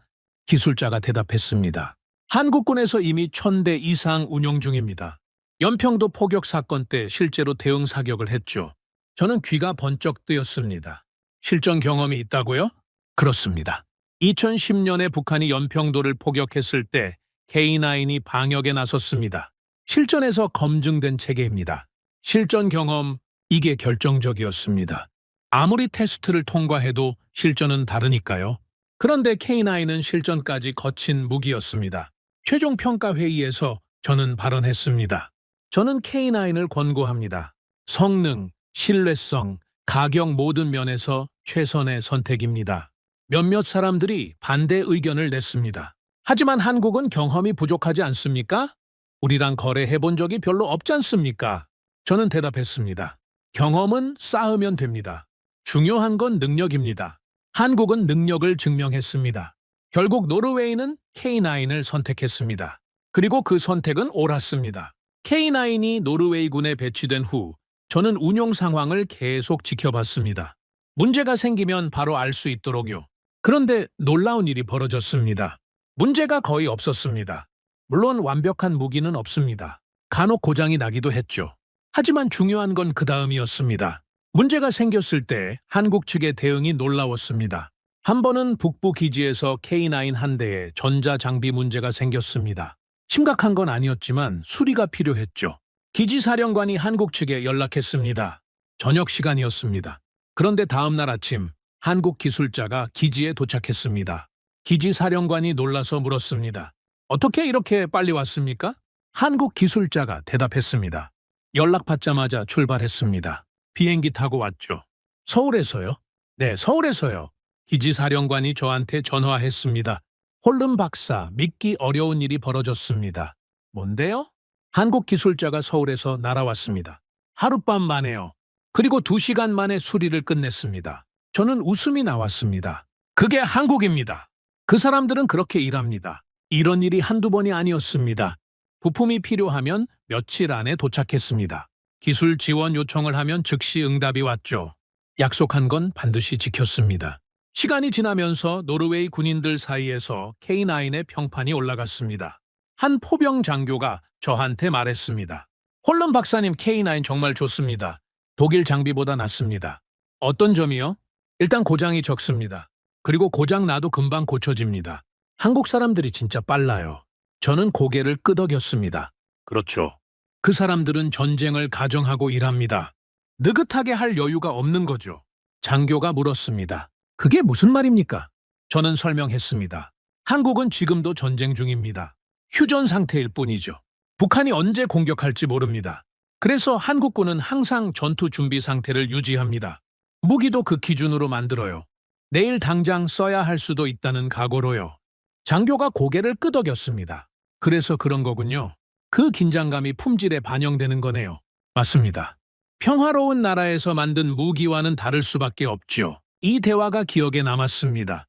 기술자가 대답했습니다. 한국군에서 이미 1000대 이상 운용 중입니다. 연평도 포격 사건 때 실제로 대응 사격을 했죠. 저는 귀가 번쩍 뜨였습니다. 실전 경험이 있다고요? 그렇습니다. 2010년에 북한이 연평도를 포격했을 때 K9이 방역에 나섰습니다. 실전에서 검증된 체계입니다. 실전 경험, 이게 결정적이었습니다. 아무리 테스트를 통과해도 실전은 다르니까요. 그런데 K9은 실전까지 거친 무기였습니다. 최종 평가 회의에서 저는 발언했습니다. 저는 K9을 권고합니다. 성능, 신뢰성, 가격 모든 면에서 최선의 선택입니다. 몇몇 사람들이 반대 의견을 냈습니다. 하지만 한국은 경험이 부족하지 않습니까? 우리랑 거래해본 적이 별로 없지 않습니까? 저는 대답했습니다. 경험은 쌓으면 됩니다. 중요한 건 능력입니다. 한국은 능력을 증명했습니다. 결국 노르웨이는 K9을 선택했습니다. 그리고 그 선택은 옳았습니다. K9이 노르웨이군에 배치된 후 저는 운용 상황을 계속 지켜봤습니다. 문제가 생기면 바로 알 수 있도록요. 그런데 놀라운 일이 벌어졌습니다. 문제가 거의 없었습니다. 물론 완벽한 무기는 없습니다. 간혹 고장이 나기도 했죠. 하지만 중요한 건 그 다음이었습니다. 문제가 생겼을 때 한국 측의 대응이 놀라웠습니다. 한 번은 북부 기지에서 K9 한 대에 전자장비 문제가 생겼습니다. 심각한 건 아니었지만 수리가 필요했죠. 기지사령관이 한국 측에 연락했습니다. 저녁 시간이었습니다. 그런데 다음 날 아침 한국 기술자가 기지에 도착했습니다. 기지사령관이 놀라서 물었습니다. 어떻게 이렇게 빨리 왔습니까? 한국 기술자가 대답했습니다. 연락받자마자 출발했습니다. 비행기 타고 왔죠. 서울에서요? 네, 서울에서요. 기지사령관이 저한테 전화했습니다. 홀름 박사, 믿기 어려운 일이 벌어졌습니다. 뭔데요? 한국 기술자가 서울에서 날아왔습니다. 하룻밤 만에요. 그리고 2시간 만에 수리를 끝냈습니다. 저는 웃음이 나왔습니다. 그게 한국입니다. 그 사람들은 그렇게 일합니다. 이런 일이 한두 번이 아니었습니다. 부품이 필요하면 며칠 안에 도착했습니다. 기술 지원 요청을 하면 즉시 응답이 왔죠. 약속한 건 반드시 지켰습니다. 시간이 지나면서 노르웨이 군인들 사이에서 K9의 평판이 올라갔습니다. 한 포병 장교가 저한테 말했습니다. 홀름 박사님 K9 정말 좋습니다. 독일 장비보다 낫습니다. 어떤 점이요? 일단 고장이 적습니다. 그리고 고장 나도 금방 고쳐집니다. 한국 사람들이 진짜 빨라요. 저는 고개를 끄덕였습니다. 그렇죠. 그 사람들은 전쟁을 가정하고 일합니다. 느긋하게 할 여유가 없는 거죠. 장교가 물었습니다. 그게 무슨 말입니까? 저는 설명했습니다. 한국은 지금도 전쟁 중입니다. 휴전 상태일 뿐이죠. 북한이 언제 공격할지 모릅니다. 그래서 한국군은 항상 전투 준비 상태를 유지합니다. 무기도 그 기준으로 만들어요. 내일 당장 써야 할 수도 있다는 각오로요. 장교가 고개를 끄덕였습니다. 그래서 그런 거군요. 그 긴장감이 품질에 반영되는 거네요. 맞습니다. 평화로운 나라에서 만든 무기와는 다를 수밖에 없죠. 이 대화가 기억에 남았습니다.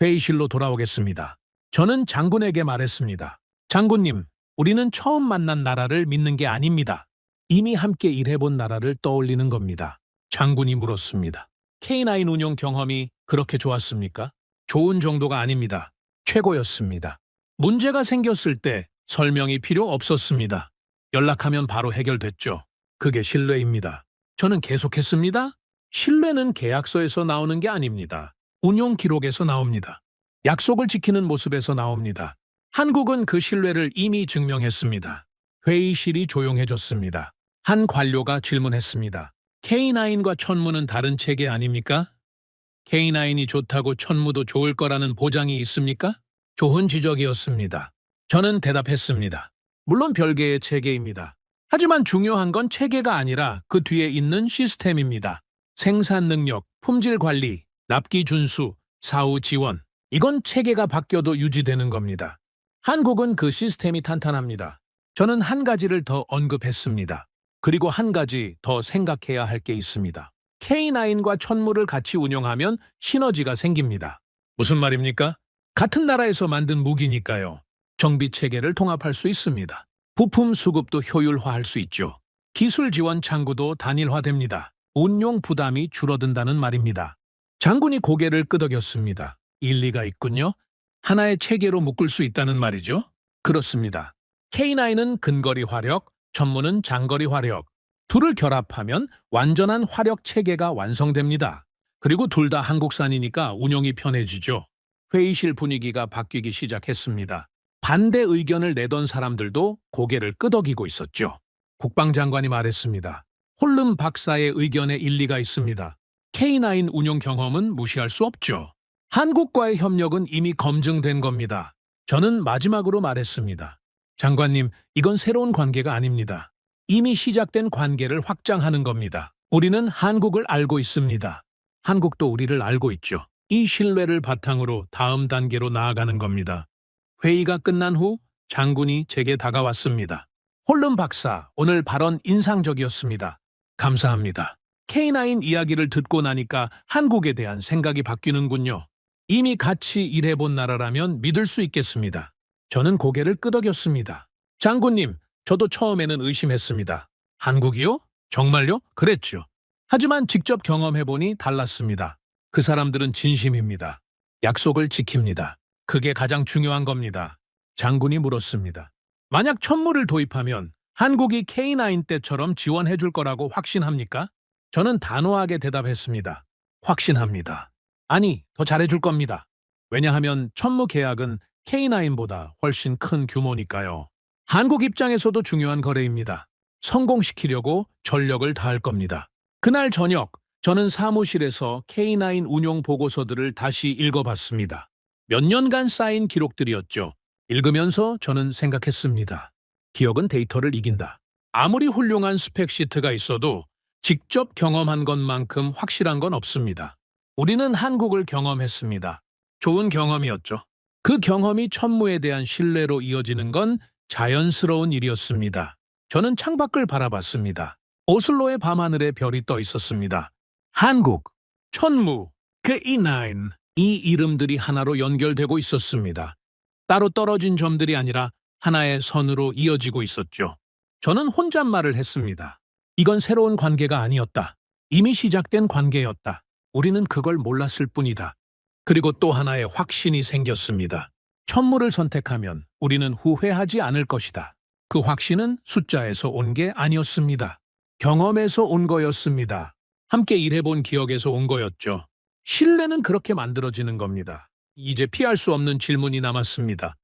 회의실로 돌아오겠습니다. 저는 장군에게 말했습니다. 장군님, 우리는 처음 만난 나라를 믿는 게 아닙니다. 이미 함께 일해본 나라를 떠올리는 겁니다. 장군이 물었습니다. K9 운용 경험이 그렇게 좋았습니까? 좋은 정도가 아닙니다. 최고였습니다. 문제가 생겼을 때 설명이 필요 없었습니다. 연락하면 바로 해결됐죠. 그게 신뢰입니다. 저는 계속했습니다. 신뢰는 계약서에서 나오는 게 아닙니다. 운용 기록에서 나옵니다. 약속을 지키는 모습에서 나옵니다. 한국은 그 신뢰를 이미 증명했습니다. 회의실이 조용해졌습니다. 한 관료가 질문했습니다. K9과 천무는 다른 체계 아닙니까? K9이 좋다고 천무도 좋을 거라는 보장이 있습니까? 좋은 지적이었습니다. 저는 대답했습니다. 물론 별개의 체계입니다. 하지만 중요한 건 체계가 아니라 그 뒤에 있는 시스템입니다. 생산 능력, 품질 관리, 납기 준수, 사후 지원. 이건 체계가 바뀌어도 유지되는 겁니다. 한국은 그 시스템이 탄탄합니다. 저는 한 가지를 더 언급했습니다. 그리고 한 가지 더 생각해야 할 게 있습니다. K9과 천무를 같이 운영하면 시너지가 생깁니다. 무슨 말입니까? 같은 나라에서 만든 무기니까요. 정비 체계를 통합할 수 있습니다. 부품 수급도 효율화할 수 있죠. 기술 지원 창구도 단일화됩니다. 운용 부담이 줄어든다는 말입니다. 장군이 고개를 끄덕였습니다. 일리가 있군요. 하나의 체계로 묶을 수 있다는 말이죠. 그렇습니다. K9은 근거리 화력, 천무는 장거리 화력. 둘을 결합하면 완전한 화력 체계가 완성됩니다. 그리고 둘 다 한국산이니까 운용이 편해지죠. 회의실 분위기가 바뀌기 시작했습니다. 반대 의견을 내던 사람들도 고개를 끄덕이고 있었죠. 국방장관이 말했습니다. 홀름 박사의 의견에 일리가 있습니다. K9 운용 경험은 무시할 수 없죠. 한국과의 협력은 이미 검증된 겁니다. 저는 마지막으로 말했습니다. 장관님, 이건 새로운 관계가 아닙니다. 이미 시작된 관계를 확장하는 겁니다. 우리는 한국을 알고 있습니다. 한국도 우리를 알고 있죠. 이 신뢰를 바탕으로 다음 단계로 나아가는 겁니다. 회의가 끝난 후 장군이 제게 다가왔습니다. 홀름 박사, 오늘 발언 인상적이었습니다. 감사합니다. K9 이야기를 듣고 나니까 한국에 대한 생각이 바뀌는군요. 이미 같이 일해본 나라라면 믿을 수 있겠습니다. 저는 고개를 끄덕였습니다. 장군님, 저도 처음에는 의심했습니다. 한국이요? 정말요? 그랬죠. 하지만 직접 경험해보니 달랐습니다. 그 사람들은 진심입니다. 약속을 지킵니다. 그게 가장 중요한 겁니다. 장군이 물었습니다. 만약 천무를 도입하면 한국이 K9 때처럼 지원해줄 거라고 확신합니까? 저는 단호하게 대답했습니다. 확신합니다. 아니, 더 잘해줄 겁니다. 왜냐하면 천무 계약은 K9보다 훨씬 큰 규모니까요. 한국 입장에서도 중요한 거래입니다. 성공시키려고 전력을 다할 겁니다. 그날 저녁, 저는 사무실에서 K9 운용 보고서들을 다시 읽어봤습니다. 몇 년간 쌓인 기록들이었죠. 읽으면서 저는 생각했습니다. 기억은 데이터를 이긴다. 아무리 훌륭한 스펙시트가 있어도 직접 경험한 것만큼 확실한 건 없습니다. 우리는 한국을 경험했습니다. 좋은 경험이었죠. 그 경험이 천무에 대한 신뢰로 이어지는 건 자연스러운 일이었습니다. 저는 창밖을 바라봤습니다. 오슬로의 밤하늘에 별이 떠 있었습니다. 한국, 천무, K9, 이 이름들이 하나로 연결되고 있었습니다. 따로 떨어진 점들이 아니라 하나의 선으로 이어지고 있었죠. 저는 혼잣말을 했습니다. 이건 새로운 관계가 아니었다. 이미 시작된 관계였다. 우리는 그걸 몰랐을 뿐이다. 그리고 또 하나의 확신이 생겼습니다. 천무를 선택하면 우리는 후회하지 않을 것이다. 그 확신은 숫자에서 온 게 아니었습니다. 경험에서 온 거였습니다. 함께 일해본 기억에서 온 거였죠. 신뢰는 그렇게 만들어지는 겁니다. 이제 피할 수 없는 질문이 남았습니다.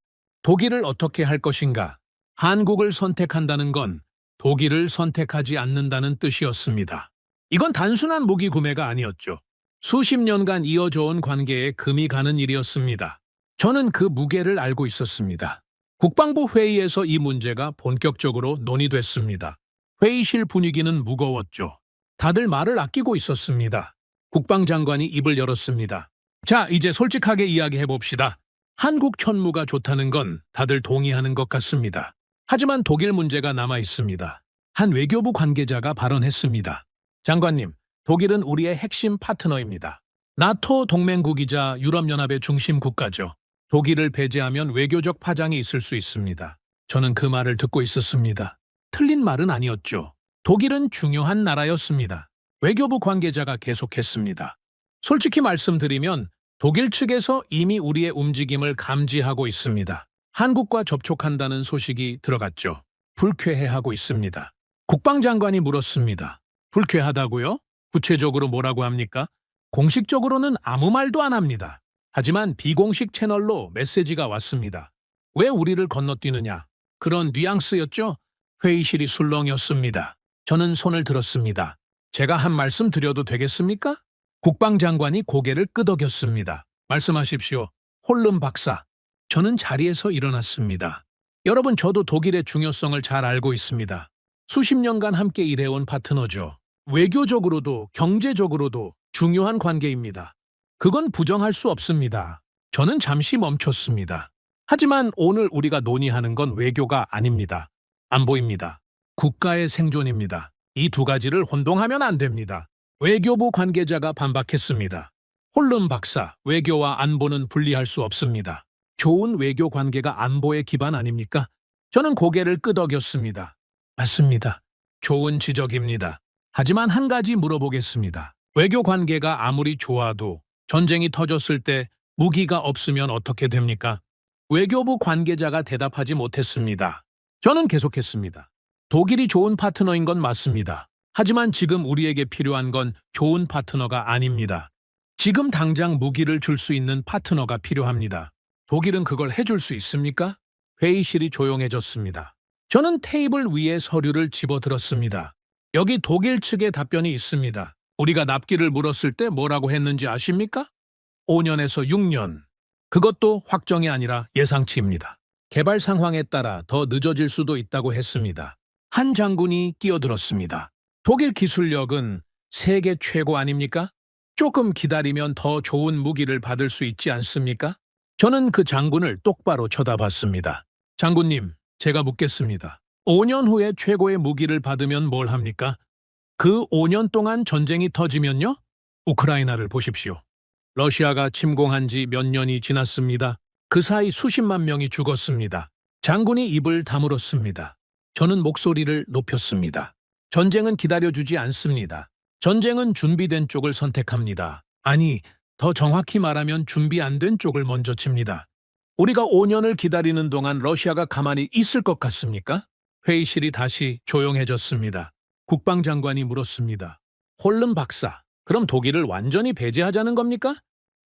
독일을 어떻게 할 것인가? 한국을 선택한다는 건 독일을 선택하지 않는다는 뜻이었습니다. 이건 단순한 무기 구매가 아니었죠. 수십 년간 이어져 온 관계에 금이 가는 일이었습니다. 저는 그 무게를 알고 있었습니다. 국방부 회의에서 이 문제가 본격적으로 논의됐습니다. 회의실 분위기는 무거웠죠. 다들 말을 아끼고 있었습니다. 국방장관이 입을 열었습니다. 자, 이제 솔직하게 이야기해봅시다. 한국 천무가 좋다는 건 다들 동의하는 것 같습니다. 하지만 독일 문제가 남아 있습니다. 한 외교부 관계자가 발언했습니다. 장관님, 독일은 우리의 핵심 파트너입니다. 나토 동맹국이자 유럽연합의 중심 국가죠. 독일을 배제하면 외교적 파장이 있을 수 있습니다. 저는 그 말을 듣고 있었습니다. 틀린 말은 아니었죠. 독일은 중요한 나라였습니다. 외교부 관계자가 계속했습니다. 솔직히 말씀드리면 독일 측에서 이미 우리의 움직임을 감지하고 있습니다. 한국과 접촉한다는 소식이 들어갔죠. 불쾌해하고 있습니다. 국방장관이 물었습니다. 불쾌하다고요? 구체적으로 뭐라고 합니까? 공식적으로는 아무 말도 안 합니다. 하지만 비공식 채널로 메시지가 왔습니다. 왜 우리를 건너뛰느냐? 그런 뉘앙스였죠. 회의실이 술렁이었습니다. 저는 손을 들었습니다. 제가 한 말씀 드려도 되겠습니까? 국방장관이 고개를 끄덕였습니다. 말씀하십시오. 홀름 박사. 저는 자리에서 일어났습니다. 여러분, 저도 독일의 중요성을 잘 알고 있습니다. 수십 년간 함께 일해온 파트너죠. 외교적으로도 경제적으로도 중요한 관계입니다. 그건 부정할 수 없습니다. 저는 잠시 멈췄습니다. 하지만 오늘 우리가 논의하는 건 외교가 아닙니다. 안보입니다. 국가의 생존입니다. 이 두 가지를 혼동하면 안 됩니다. 외교부 관계자가 반박했습니다. 홀름 박사, 외교와 안보는 분리할 수 없습니다. 좋은 외교 관계가 안보의 기반 아닙니까? 저는 고개를 끄덕였습니다. 맞습니다. 좋은 지적입니다. 하지만 한 가지 물어보겠습니다. 외교 관계가 아무리 좋아도 전쟁이 터졌을 때 무기가 없으면 어떻게 됩니까? 외교부 관계자가 대답하지 못했습니다. 저는 계속했습니다. 독일이 좋은 파트너인 건 맞습니다. 하지만 지금 우리에게 필요한 건 좋은 파트너가 아닙니다. 지금 당장 무기를 줄 수 있는 파트너가 필요합니다. 독일은 그걸 해줄 수 있습니까? 회의실이 조용해졌습니다. 저는 테이블 위에 서류를 집어들었습니다. 여기 독일 측의 답변이 있습니다. 우리가 납기를 물었을 때 뭐라고 했는지 아십니까? 5년에서 6년. 그것도 확정이 아니라 예상치입니다. 개발 상황에 따라 더 늦어질 수도 있다고 했습니다. 한 장군이 끼어들었습니다. 독일 기술력은 세계 최고 아닙니까? 조금 기다리면 더 좋은 무기를 받을 수 있지 않습니까? 저는 그 장군을 똑바로 쳐다봤습니다. 장군님, 제가 묻겠습니다. 5년 후에 최고의 무기를 받으면 뭘 합니까? 그 5년 동안 전쟁이 터지면요? 우크라이나를 보십시오. 러시아가 침공한 지 몇 년이 지났습니다. 그 사이 수십만 명이 죽었습니다. 장군이 입을 다물었습니다. 저는 목소리를 높였습니다. 전쟁은 기다려주지 않습니다. 전쟁은 준비된 쪽을 선택합니다. 아니, 더 정확히 말하면 준비 안 된 쪽을 먼저 칩니다. 우리가 5년을 기다리는 동안 러시아가 가만히 있을 것 같습니까? 회의실이 다시 조용해졌습니다. 국방장관이 물었습니다. 홀름 박사, 그럼 독일을 완전히 배제하자는 겁니까?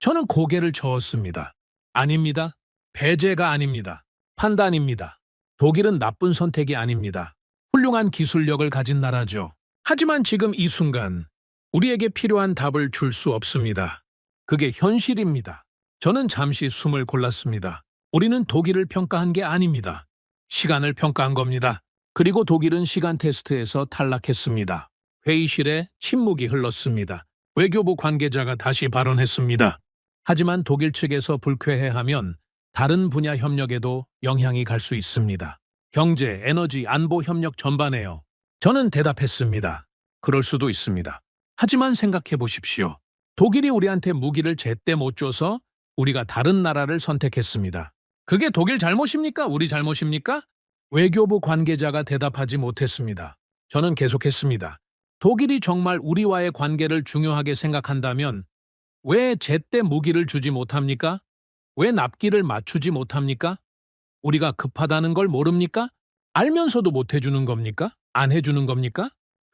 저는 고개를 저었습니다. 아닙니다. 배제가 아닙니다. 판단입니다. 독일은 나쁜 선택이 아닙니다. 훌륭한 기술력을 가진 나라죠. 하지만 지금 이 순간 우리에게 필요한 답을 줄 수 없습니다. 그게 현실입니다. 저는 잠시 숨을 골랐습니다. 우리는 독일을 평가한 게 아닙니다. 시간을 평가한 겁니다. 그리고 독일은 시간 테스트에서 탈락했습니다. 회의실에 침묵이 흘렀습니다. 외교부 관계자가 다시 발언했습니다. 하지만 독일 측에서 불쾌해하면 다른 분야 협력에도 영향이 갈 수 있습니다. 경제, 에너지, 안보 협력 전반에요. 저는 대답했습니다. 그럴 수도 있습니다. 하지만 생각해 보십시오. 독일이 우리한테 무기를 제때 못 줘서 우리가 다른 나라를 선택했습니다. 그게 독일 잘못입니까? 우리 잘못입니까? 외교부 관계자가 대답하지 못했습니다. 저는 계속했습니다. 독일이 정말 우리와의 관계를 중요하게 생각한다면 왜 제때 무기를 주지 못합니까? 왜 납기를 맞추지 못합니까? 우리가 급하다는 걸 모릅니까? 알면서도 못 해주는 겁니까? 안 해주는 겁니까?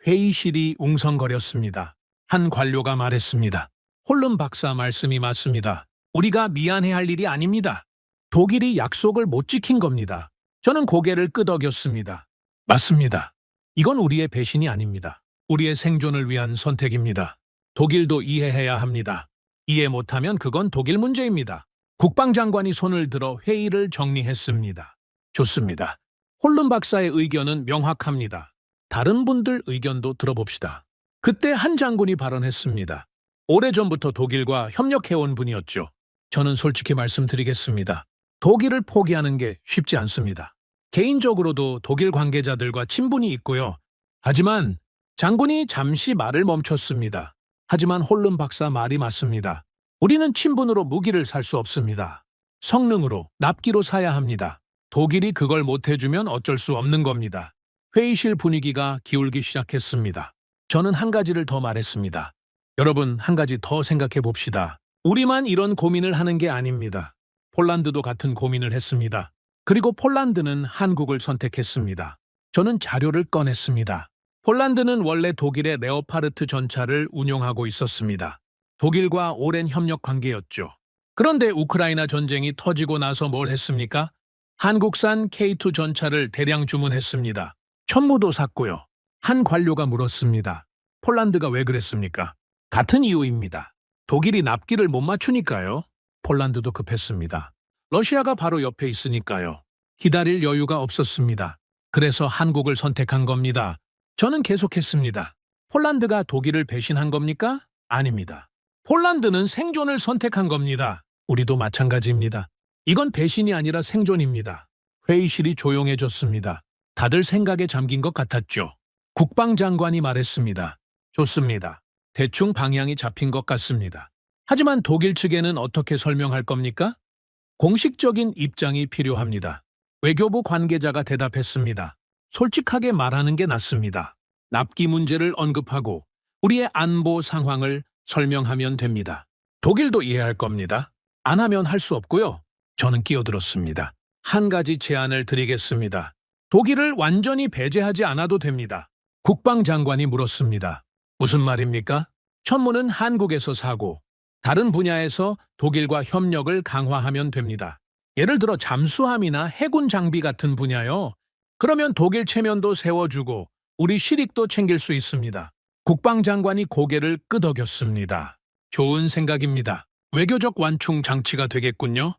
회의실이 웅성거렸습니다. 한 관료가 말했습니다. 홀름 박사 말씀이 맞습니다. 우리가 미안해할 일이 아닙니다. 독일이 약속을 못 지킨 겁니다. 저는 고개를 끄덕였습니다. 맞습니다. 이건 우리의 배신이 아닙니다. 우리의 생존을 위한 선택입니다. 독일도 이해해야 합니다. 이해 못하면 그건 독일 문제입니다. 국방장관이 손을 들어 회의를 정리했습니다. 좋습니다. 홀름 박사의 의견은 명확합니다. 다른 분들 의견도 들어봅시다. 그때 한 장군이 발언했습니다. 오래전부터 독일과 협력해온 분이었죠. 저는 솔직히 말씀드리겠습니다. 독일을 포기하는 게 쉽지 않습니다. 개인적으로도 독일 관계자들과 친분이 있고요. 하지만 장군이 잠시 말을 멈췄습니다. 하지만 홀름 박사 말이 맞습니다. 우리는 친분으로 무기를 살 수 없습니다. 성능으로, 납기로 사야 합니다. 독일이 그걸 못 해주면 어쩔 수 없는 겁니다. 회의실 분위기가 기울기 시작했습니다. 저는 한 가지를 더 말했습니다. 여러분, 한 가지 더 생각해 봅시다. 우리만 이런 고민을 하는 게 아닙니다. 폴란드도 같은 고민을 했습니다. 그리고 폴란드는 한국을 선택했습니다. 저는 자료를 꺼냈습니다. 폴란드는 원래 독일의 레오파르트 전차를 운용하고 있었습니다. 독일과 오랜 협력 관계였죠. 그런데 우크라이나 전쟁이 터지고 나서 뭘 했습니까? 한국산 K2 전차를 대량 주문했습니다. 천무도 샀고요. 한 관료가 물었습니다. 폴란드가 왜 그랬습니까? 같은 이유입니다. 독일이 납기를 못 맞추니까요. 폴란드도 급했습니다. 러시아가 바로 옆에 있으니까요. 기다릴 여유가 없었습니다. 그래서 한국을 선택한 겁니다. 저는 계속했습니다. 폴란드가 독일을 배신한 겁니까? 아닙니다. 폴란드는 생존을 선택한 겁니다. 우리도 마찬가지입니다. 이건 배신이 아니라 생존입니다. 회의실이 조용해졌습니다. 다들 생각에 잠긴 것 같았죠. 국방장관이 말했습니다. 좋습니다. 대충 방향이 잡힌 것 같습니다. 하지만 독일 측에는 어떻게 설명할 겁니까? 공식적인 입장이 필요합니다. 외교부 관계자가 대답했습니다. 솔직하게 말하는 게 낫습니다. 납기 문제를 언급하고 우리의 안보 상황을 설명하면 됩니다. 독일도 이해할 겁니다. 안 하면 할 수 없고요. 저는 끼어들었습니다. 한 가지 제안을 드리겠습니다. 독일을 완전히 배제하지 않아도 됩니다. 국방장관이 물었습니다. 무슨 말입니까? 천무는 한국에서 사고 다른 분야에서 독일과 협력을 강화하면 됩니다. 예를 들어 잠수함이나 해군 장비 같은 분야요. 그러면 독일 체면도 세워주고 우리 실익도 챙길 수 있습니다. 국방장관이 고개를 끄덕였습니다. 좋은 생각입니다. 외교적 완충 장치가 되겠군요.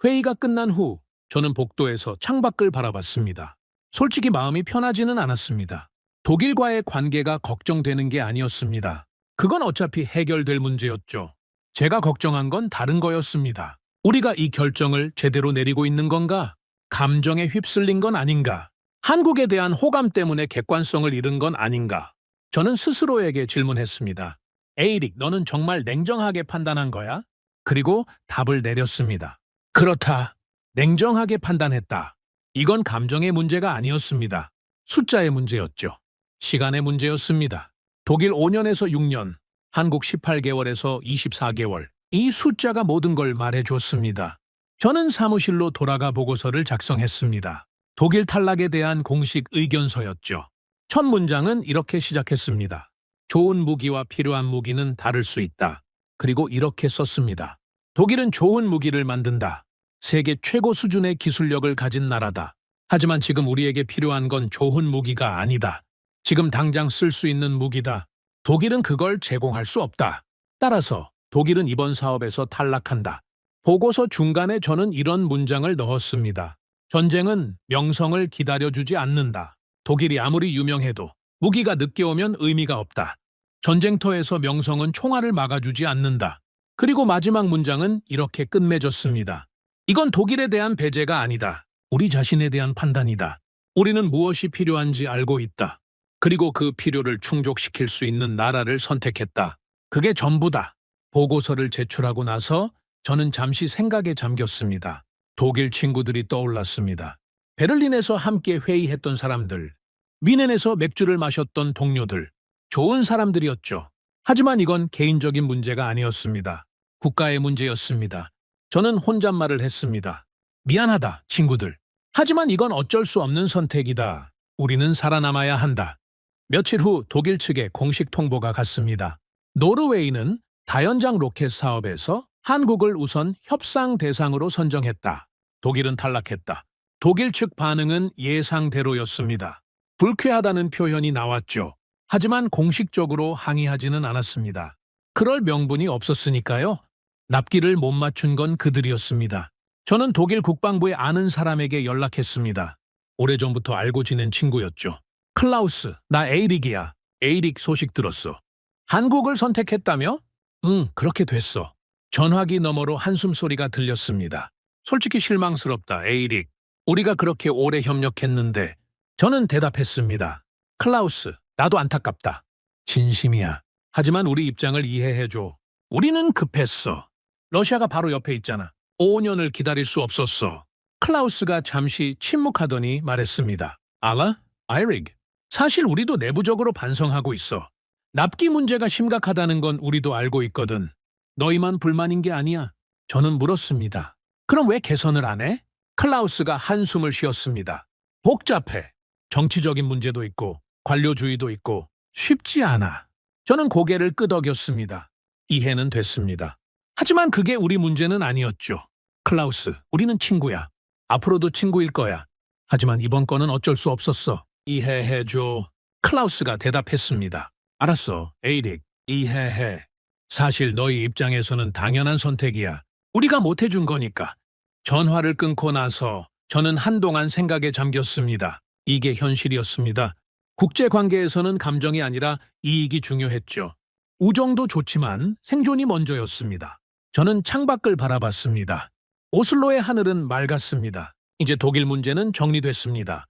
회의가 끝난 후 저는 복도에서 창밖을 바라봤습니다. 솔직히 마음이 편하지는 않았습니다. 독일과의 관계가 걱정되는 게 아니었습니다. 그건 어차피 해결될 문제였죠. 제가 걱정한 건 다른 거였습니다. 우리가 이 결정을 제대로 내리고 있는 건가? 감정에 휩쓸린 건 아닌가? 한국에 대한 호감 때문에 객관성을 잃은 건 아닌가? 저는 스스로에게 질문했습니다. 에이릭, 너는 정말 냉정하게 판단한 거야? 그리고 답을 내렸습니다. 그렇다. 냉정하게 판단했다. 이건 감정의 문제가 아니었습니다. 숫자의 문제였죠. 시간의 문제였습니다. 독일 5년에서 6년, 한국 18개월에서 24개월. 이 숫자가 모든 걸 말해줬습니다. 저는 사무실로 돌아가 보고서를 작성했습니다. 독일 탈락에 대한 공식 의견서였죠. 첫 문장은 이렇게 시작했습니다. 좋은 무기와 필요한 무기는 다를 수 있다. 그리고 이렇게 썼습니다. 독일은 좋은 무기를 만든다. 세계 최고 수준의 기술력을 가진 나라다. 하지만 지금 우리에게 필요한 건 좋은 무기가 아니다. 지금 당장 쓸 수 있는 무기다. 독일은 그걸 제공할 수 없다. 따라서 독일은 이번 사업에서 탈락한다. 보고서 중간에 저는 이런 문장을 넣었습니다. 전쟁은 명성을 기다려주지 않는다. 독일이 아무리 유명해도 무기가 늦게 오면 의미가 없다. 전쟁터에서 명성은 총알을 막아주지 않는다. 그리고 마지막 문장은 이렇게 끝맺었습니다. 이건 독일에 대한 배제가 아니다. 우리 자신에 대한 판단이다. 우리는 무엇이 필요한지 알고 있다. 그리고 그 필요를 충족시킬 수 있는 나라를 선택했다. 그게 전부다. 보고서를 제출하고 나서 저는 잠시 생각에 잠겼습니다. 독일 친구들이 떠올랐습니다. 베를린에서 함께 회의했던 사람들, 미넨에서 맥주를 마셨던 동료들, 좋은 사람들이었죠. 하지만 이건 개인적인 문제가 아니었습니다. 국가의 문제였습니다. 저는 혼잣말을 했습니다. 미안하다, 친구들. 하지만 이건 어쩔 수 없는 선택이다. 우리는 살아남아야 한다. 며칠 후 독일 측에 공식 통보가 갔습니다. 노르웨이는 다연장 로켓 사업에서 한국을 우선 협상 대상으로 선정했다. 독일은 탈락했다. 독일 측 반응은 예상대로였습니다. 불쾌하다는 표현이 나왔죠. 하지만 공식적으로 항의하지는 않았습니다. 그럴 명분이 없었으니까요. 납기를 못 맞춘 건 그들이었습니다. 저는 독일 국방부에 아는 사람에게 연락했습니다. 오래전부터 알고 지낸 친구였죠. 클라우스, 나 에이릭이야. 에이릭 소식 들었어. 한국을 선택했다며? 응, 그렇게 됐어. 전화기 너머로 한숨소리가 들렸습니다. 솔직히 실망스럽다, 에이릭. 우리가 그렇게 오래 협력했는데. 저는 대답했습니다. 클라우스, 나도 안타깝다. 진심이야. 하지만 우리 입장을 이해해줘. 우리는 급했어. 러시아가 바로 옆에 있잖아. 5년을 기다릴 수 없었어. 클라우스가 잠시 침묵하더니 말했습니다. 알아? 아이릭. 사실 우리도 내부적으로 반성하고 있어. 납기 문제가 심각하다는 건 우리도 알고 있거든. 너희만 불만인 게 아니야. 저는 물었습니다. 그럼 왜 개선을 안 해? 클라우스가 한숨을 쉬었습니다. 복잡해. 정치적인 문제도 있고 관료주의도 있고 쉽지 않아. 저는 고개를 끄덕였습니다. 이해는 됐습니다. 하지만 그게 우리 문제는 아니었죠. 클라우스, 우리는 친구야. 앞으로도 친구일 거야. 하지만 이번 건은 어쩔 수 없었어. 이해해줘. 클라우스가 대답했습니다. 알았어, 에이릭. 이해해. 사실 너희 입장에서는 당연한 선택이야. 우리가 못해준 거니까. 전화를 끊고 나서 저는 한동안 생각에 잠겼습니다. 이게 현실이었습니다. 국제관계에서는 감정이 아니라 이익이 중요했죠. 우정도 좋지만 생존이 먼저였습니다. 저는 창밖을 바라봤습니다. 오슬로의 하늘은 맑았습니다. 이제 독일 문제는 정리됐습니다.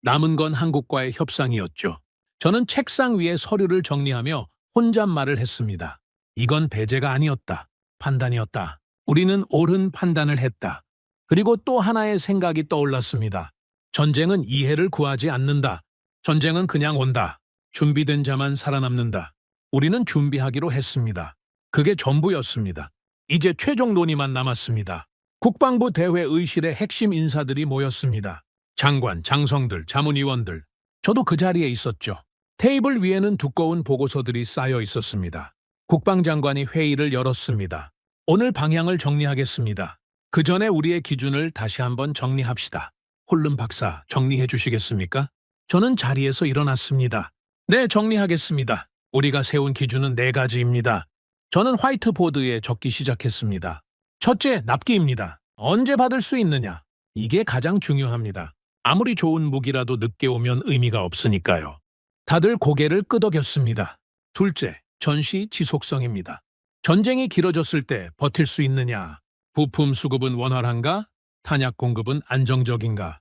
남은 건 한국과의 협상이었죠. 저는 책상 위에 서류를 정리하며 혼잣말을 했습니다. 이건 배제가 아니었다. 판단이었다. 우리는 옳은 판단을 했다. 그리고 또 하나의 생각이 떠올랐습니다. 전쟁은 이해를 구하지 않는다. 전쟁은 그냥 온다. 준비된 자만 살아남는다. 우리는 준비하기로 했습니다. 그게 전부였습니다. 이제 최종 논의만 남았습니다. 국방부 대회의실에 핵심 인사들이 모였습니다. 장관, 장성들, 자문위원들. 저도 그 자리에 있었죠. 테이블 위에는 두꺼운 보고서들이 쌓여 있었습니다. 국방장관이 회의를 열었습니다. 오늘 방향을 정리하겠습니다. 그 전에 우리의 기준을 다시 한번 정리합시다. 홀름 박사, 정리해 주시겠습니까? 저는 자리에서 일어났습니다. 네, 정리하겠습니다. 우리가 세운 기준은 4가지입니다. 저는 화이트보드에 적기 시작했습니다. 첫째, 납기입니다. 언제 받을 수 있느냐? 이게 가장 중요합니다. 아무리 좋은 무기라도 늦게 오면 의미가 없으니까요. 다들 고개를 끄덕였습니다. 둘째, 전시 지속성입니다. 전쟁이 길어졌을 때 버틸 수 있느냐? 부품 수급은 원활한가? 탄약 공급은 안정적인가?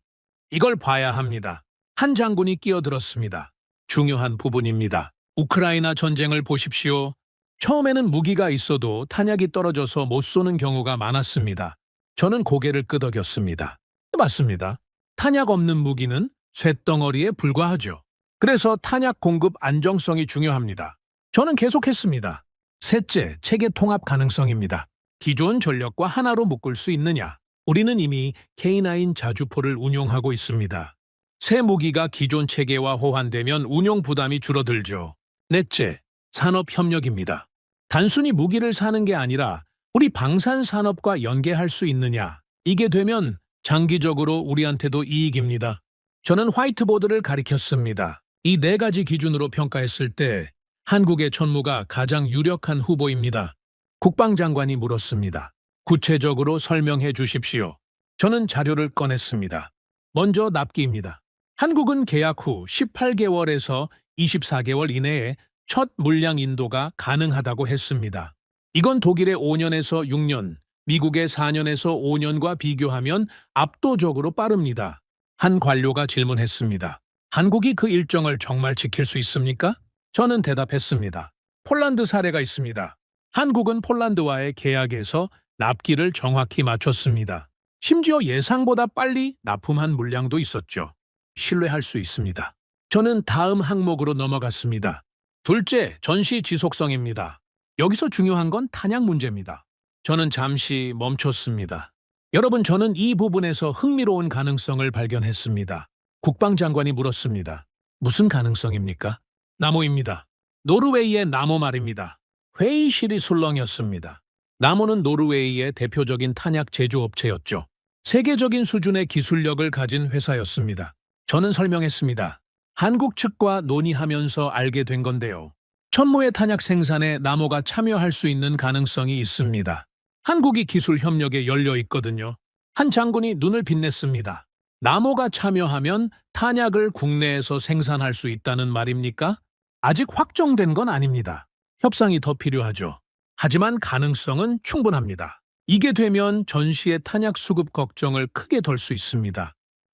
이걸 봐야 합니다. 한 장군이 끼어들었습니다. 중요한 부분입니다. 우크라이나 전쟁을 보십시오. 처음에는 무기가 있어도 탄약이 떨어져서 못 쏘는 경우가 많았습니다. 저는 고개를 끄덕였습니다. 맞습니다. 탄약 없는 무기는 쇳덩어리에 불과하죠. 그래서 탄약 공급 안정성이 중요합니다. 저는 계속했습니다. 셋째, 체계 통합 가능성입니다. 기존 전력과 하나로 묶을 수 있느냐? 우리는 이미 K9 자주포를 운용하고 있습니다. 새 무기가 기존 체계와 호환되면 운용 부담이 줄어들죠. 넷째, 산업협력입니다. 단순히 무기를 사는 게 아니라 우리 방산산업과 연계할 수 있느냐? 이게 되면 장기적으로 우리한테도 이익입니다. 저는 화이트보드를 가리켰습니다. 이 4가지 기준으로 평가했을 때 한국의 전무가 가장 유력한 후보입니다. 국방장관이 물었습니다. 구체적으로 설명해 주십시오. 저는 자료를 꺼냈습니다. 먼저 납기입니다. 한국은 계약 후 18개월에서 24개월 이내에 첫 물량 인도가 가능하다고 했습니다. 이건 독일의 5년에서 6년, 미국의 4년에서 5년과 비교하면 압도적으로 빠릅니다. 한 관료가 질문했습니다. 한국이 그 일정을 정말 지킬 수 있습니까? 저는 대답했습니다. 폴란드 사례가 있습니다. 한국은 폴란드와의 계약에서 납기를 정확히 맞췄습니다. 심지어 예상보다 빨리 납품한 물량도 있었죠. 신뢰할 수 있습니다. 저는 다음 항목으로 넘어갔습니다. 둘째, 전시 지속성입니다. 여기서 중요한 건 탄약 문제입니다. 저는 잠시 멈췄습니다. 여러분, 저는 이 부분에서 흥미로운 가능성을 발견했습니다. 국방장관이 물었습니다. 무슨 가능성입니까? 나무입니다. 노르웨이의 나무 말입니다. 회의실이 술렁였습니다. 나무는 노르웨이의 대표적인 탄약 제조업체였죠. 세계적인 수준의 기술력을 가진 회사였습니다. 저는 설명했습니다. 한국 측과 논의하면서 알게 된 건데요. 천무의 탄약 생산에 나무가 참여할 수 있는 가능성이 있습니다. 한국이 기술 협력에 열려 있거든요. 한 장군이 눈을 빛냈습니다. 나무가 참여하면 탄약을 국내에서 생산할 수 있다는 말입니까? 아직 확정된 건 아닙니다. 협상이 더 필요하죠. 하지만 가능성은 충분합니다. 이게 되면 전시의 탄약 수급 걱정을 크게 덜 수 있습니다.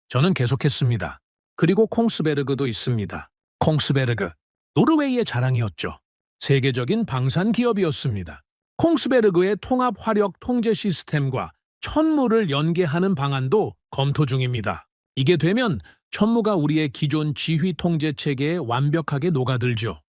저는 계속했습니다. 그리고 콩스베르그도 있습니다. 콩스베르그, 노르웨이의 자랑이었죠. 세계적인 방산 기업이었습니다. 콩스베르그의 통합 화력 통제 시스템과 천무를 연계하는 방안도 검토 중입니다. 이게 되면 천무가 우리의 기존 지휘 통제 체계에 완벽하게 녹아들죠.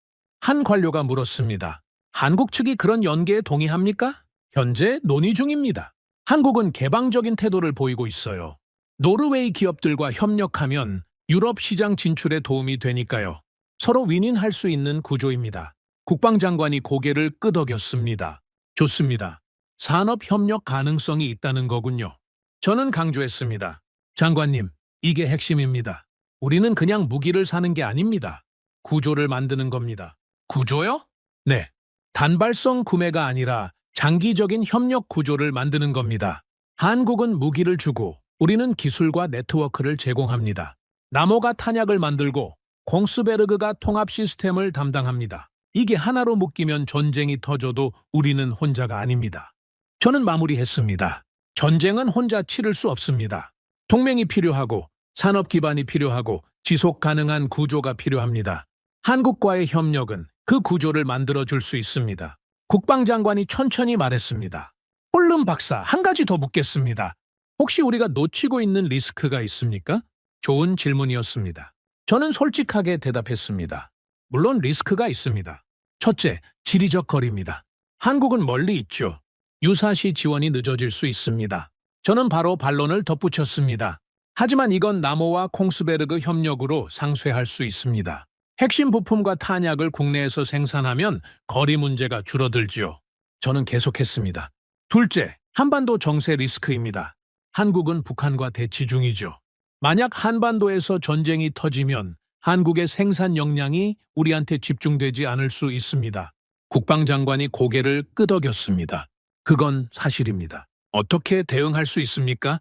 한 관료가 물었습니다. 한국 측이 그런 연계에 동의합니까? 현재 논의 중입니다. 한국은 개방적인 태도를 보이고 있어요. 노르웨이 기업들과 협력하면 유럽 시장 진출에 도움이 되니까요. 서로 윈윈할 수 있는 구조입니다. 국방장관이 고개를 끄덕였습니다. 좋습니다. 산업협력 가능성이 있다는 거군요. 저는 강조했습니다. 장관님, 이게 핵심입니다. 우리는 그냥 무기를 사는 게 아닙니다. 구조를 만드는 겁니다. 구조요? 네. 단발성 구매가 아니라 장기적인 협력 구조를 만드는 겁니다. 한국은 무기를 주고 우리는 기술과 네트워크를 제공합니다. 나모가 탄약을 만들고 공스베르그가 통합 시스템을 담당합니다. 이게 하나로 묶이면 전쟁이 터져도 우리는 혼자가 아닙니다. 저는 마무리했습니다. 전쟁은 혼자 치를 수 없습니다. 동맹이 필요하고 산업 기반이 필요하고 지속 가능한 구조가 필요합니다. 한국과의 협력은 그 구조를 만들어줄 수 있습니다. 국방장관이 천천히 말했습니다. 홀름 박사, 한 가지 더 묻겠습니다. 혹시 우리가 놓치고 있는 리스크가 있습니까? 좋은 질문이었습니다. 저는 솔직하게 대답했습니다. 물론 리스크가 있습니다. 첫째, 지리적 거리입니다. 한국은 멀리 있죠. 유사시 지원이 늦어질 수 있습니다. 저는 바로 반론을 덧붙였습니다. 하지만 이건 나모와 콩스베르그 협력으로 상쇄할 수 있습니다. 핵심 부품과 탄약을 국내에서 생산하면 거리 문제가 줄어들지요. 저는 계속했습니다. 둘째, 한반도 정세 리스크입니다. 한국은 북한과 대치 중이죠. 만약 한반도에서 전쟁이 터지면 한국의 생산 역량이 우리한테 집중되지 않을 수 있습니다. 국방장관이 고개를 끄덕였습니다. 그건 사실입니다. 어떻게 대응할 수 있습니까?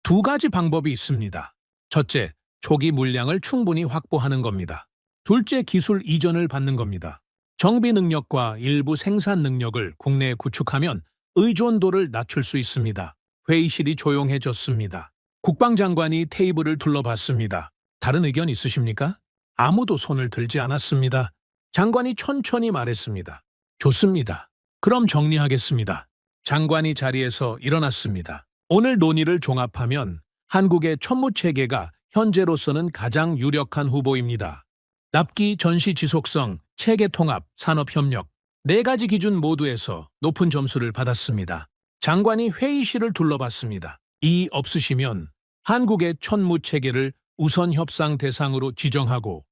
두 가지 방법이 있습니다. 첫째, 초기 물량을 충분히 확보하는 겁니다. 둘째, 기술 이전을 받는 겁니다. 정비 능력과 일부 생산 능력을 국내에 구축하면 의존도를 낮출 수 있습니다. 회의실이 조용해졌습니다. 국방장관이 테이블을 둘러봤습니다. 다른 의견 있으십니까? 아무도 손을 들지 않았습니다. 장관이 천천히 말했습니다. 좋습니다. 그럼 정리하겠습니다. 장관이 자리에서 일어났습니다. 오늘 논의를 종합하면 한국의 천무체계가 현재로서는 가장 유력한 후보입니다. 납기, 전시 지속성, 체계 통합, 산업협력, 네 가지 기준 모두에서 높은 점수를 받았습니다. 장관이 회의실을 둘러봤습니다. 이 없으시면 한국의 천무체계를 우선 협상 대상으로 지정하고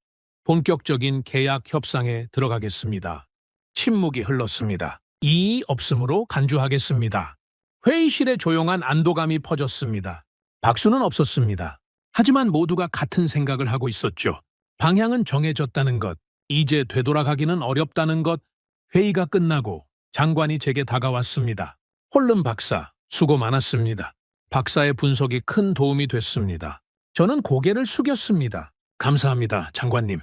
본격적인 계약 협상에 들어가겠습니다. 침묵이 흘렀습니다. 이 없음으로 간주하겠습니다. 회의실에 조용한 안도감이 퍼졌습니다. 박수는 없었습니다. 하지만 모두가 같은 생각을 하고 있었죠. 방향은 정해졌다는 것, 이제 되돌아가기는 어렵다는 것. 회의가 끝나고 장관이 제게 다가왔습니다. 홀름 박사, 수고 많았습니다. 박사의 분석이 큰 도움이 됐습니다. 저는 고개를 숙였습니다. 감사합니다, 장관님.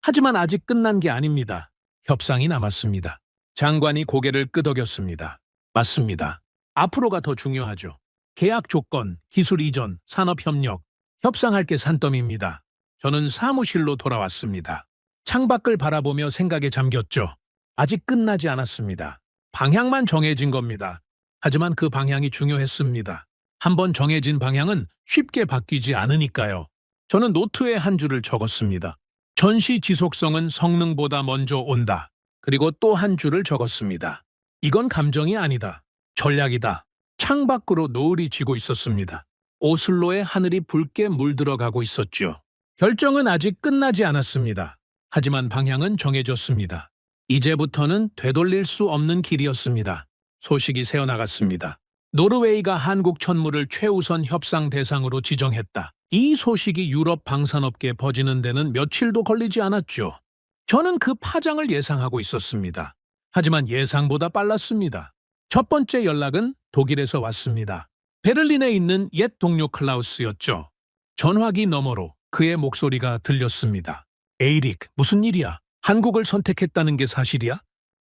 하지만 아직 끝난 게 아닙니다. 협상이 남았습니다. 장관이 고개를 끄덕였습니다. 맞습니다. 앞으로가 더 중요하죠. 계약 조건, 기술 이전, 산업협력, 협상할 게 산더미입니다. 저는 사무실로 돌아왔습니다. 창밖을 바라보며 생각에 잠겼죠. 아직 끝나지 않았습니다. 방향만 정해진 겁니다. 하지만 그 방향이 중요했습니다. 한번 정해진 방향은 쉽게 바뀌지 않으니까요. 저는 노트에 한 줄을 적었습니다. 전시 지속성은 성능보다 먼저 온다. 그리고 또 한 줄을 적었습니다. 이건 감정이 아니다. 전략이다. 창밖으로 노을이 지고 있었습니다. 오슬로의 하늘이 붉게 물들어가고 있었죠. 결정은 아직 끝나지 않았습니다. 하지만 방향은 정해졌습니다. 이제부터는 되돌릴 수 없는 길이었습니다. 소식이 새어나갔습니다. 노르웨이가 한국 천무를 최우선 협상 대상으로 지정했다. 이 소식이 유럽 방산업계에 퍼지는 데는 며칠도 걸리지 않았죠. 저는 그 파장을 예상하고 있었습니다. 하지만 예상보다 빨랐습니다. 첫 번째 연락은 독일에서 왔습니다. 베를린에 있는 옛 동료 클라우스였죠. 전화기 너머로 그의 목소리가 들렸습니다. 에이릭, 무슨 일이야? 한국을 선택했다는 게 사실이야?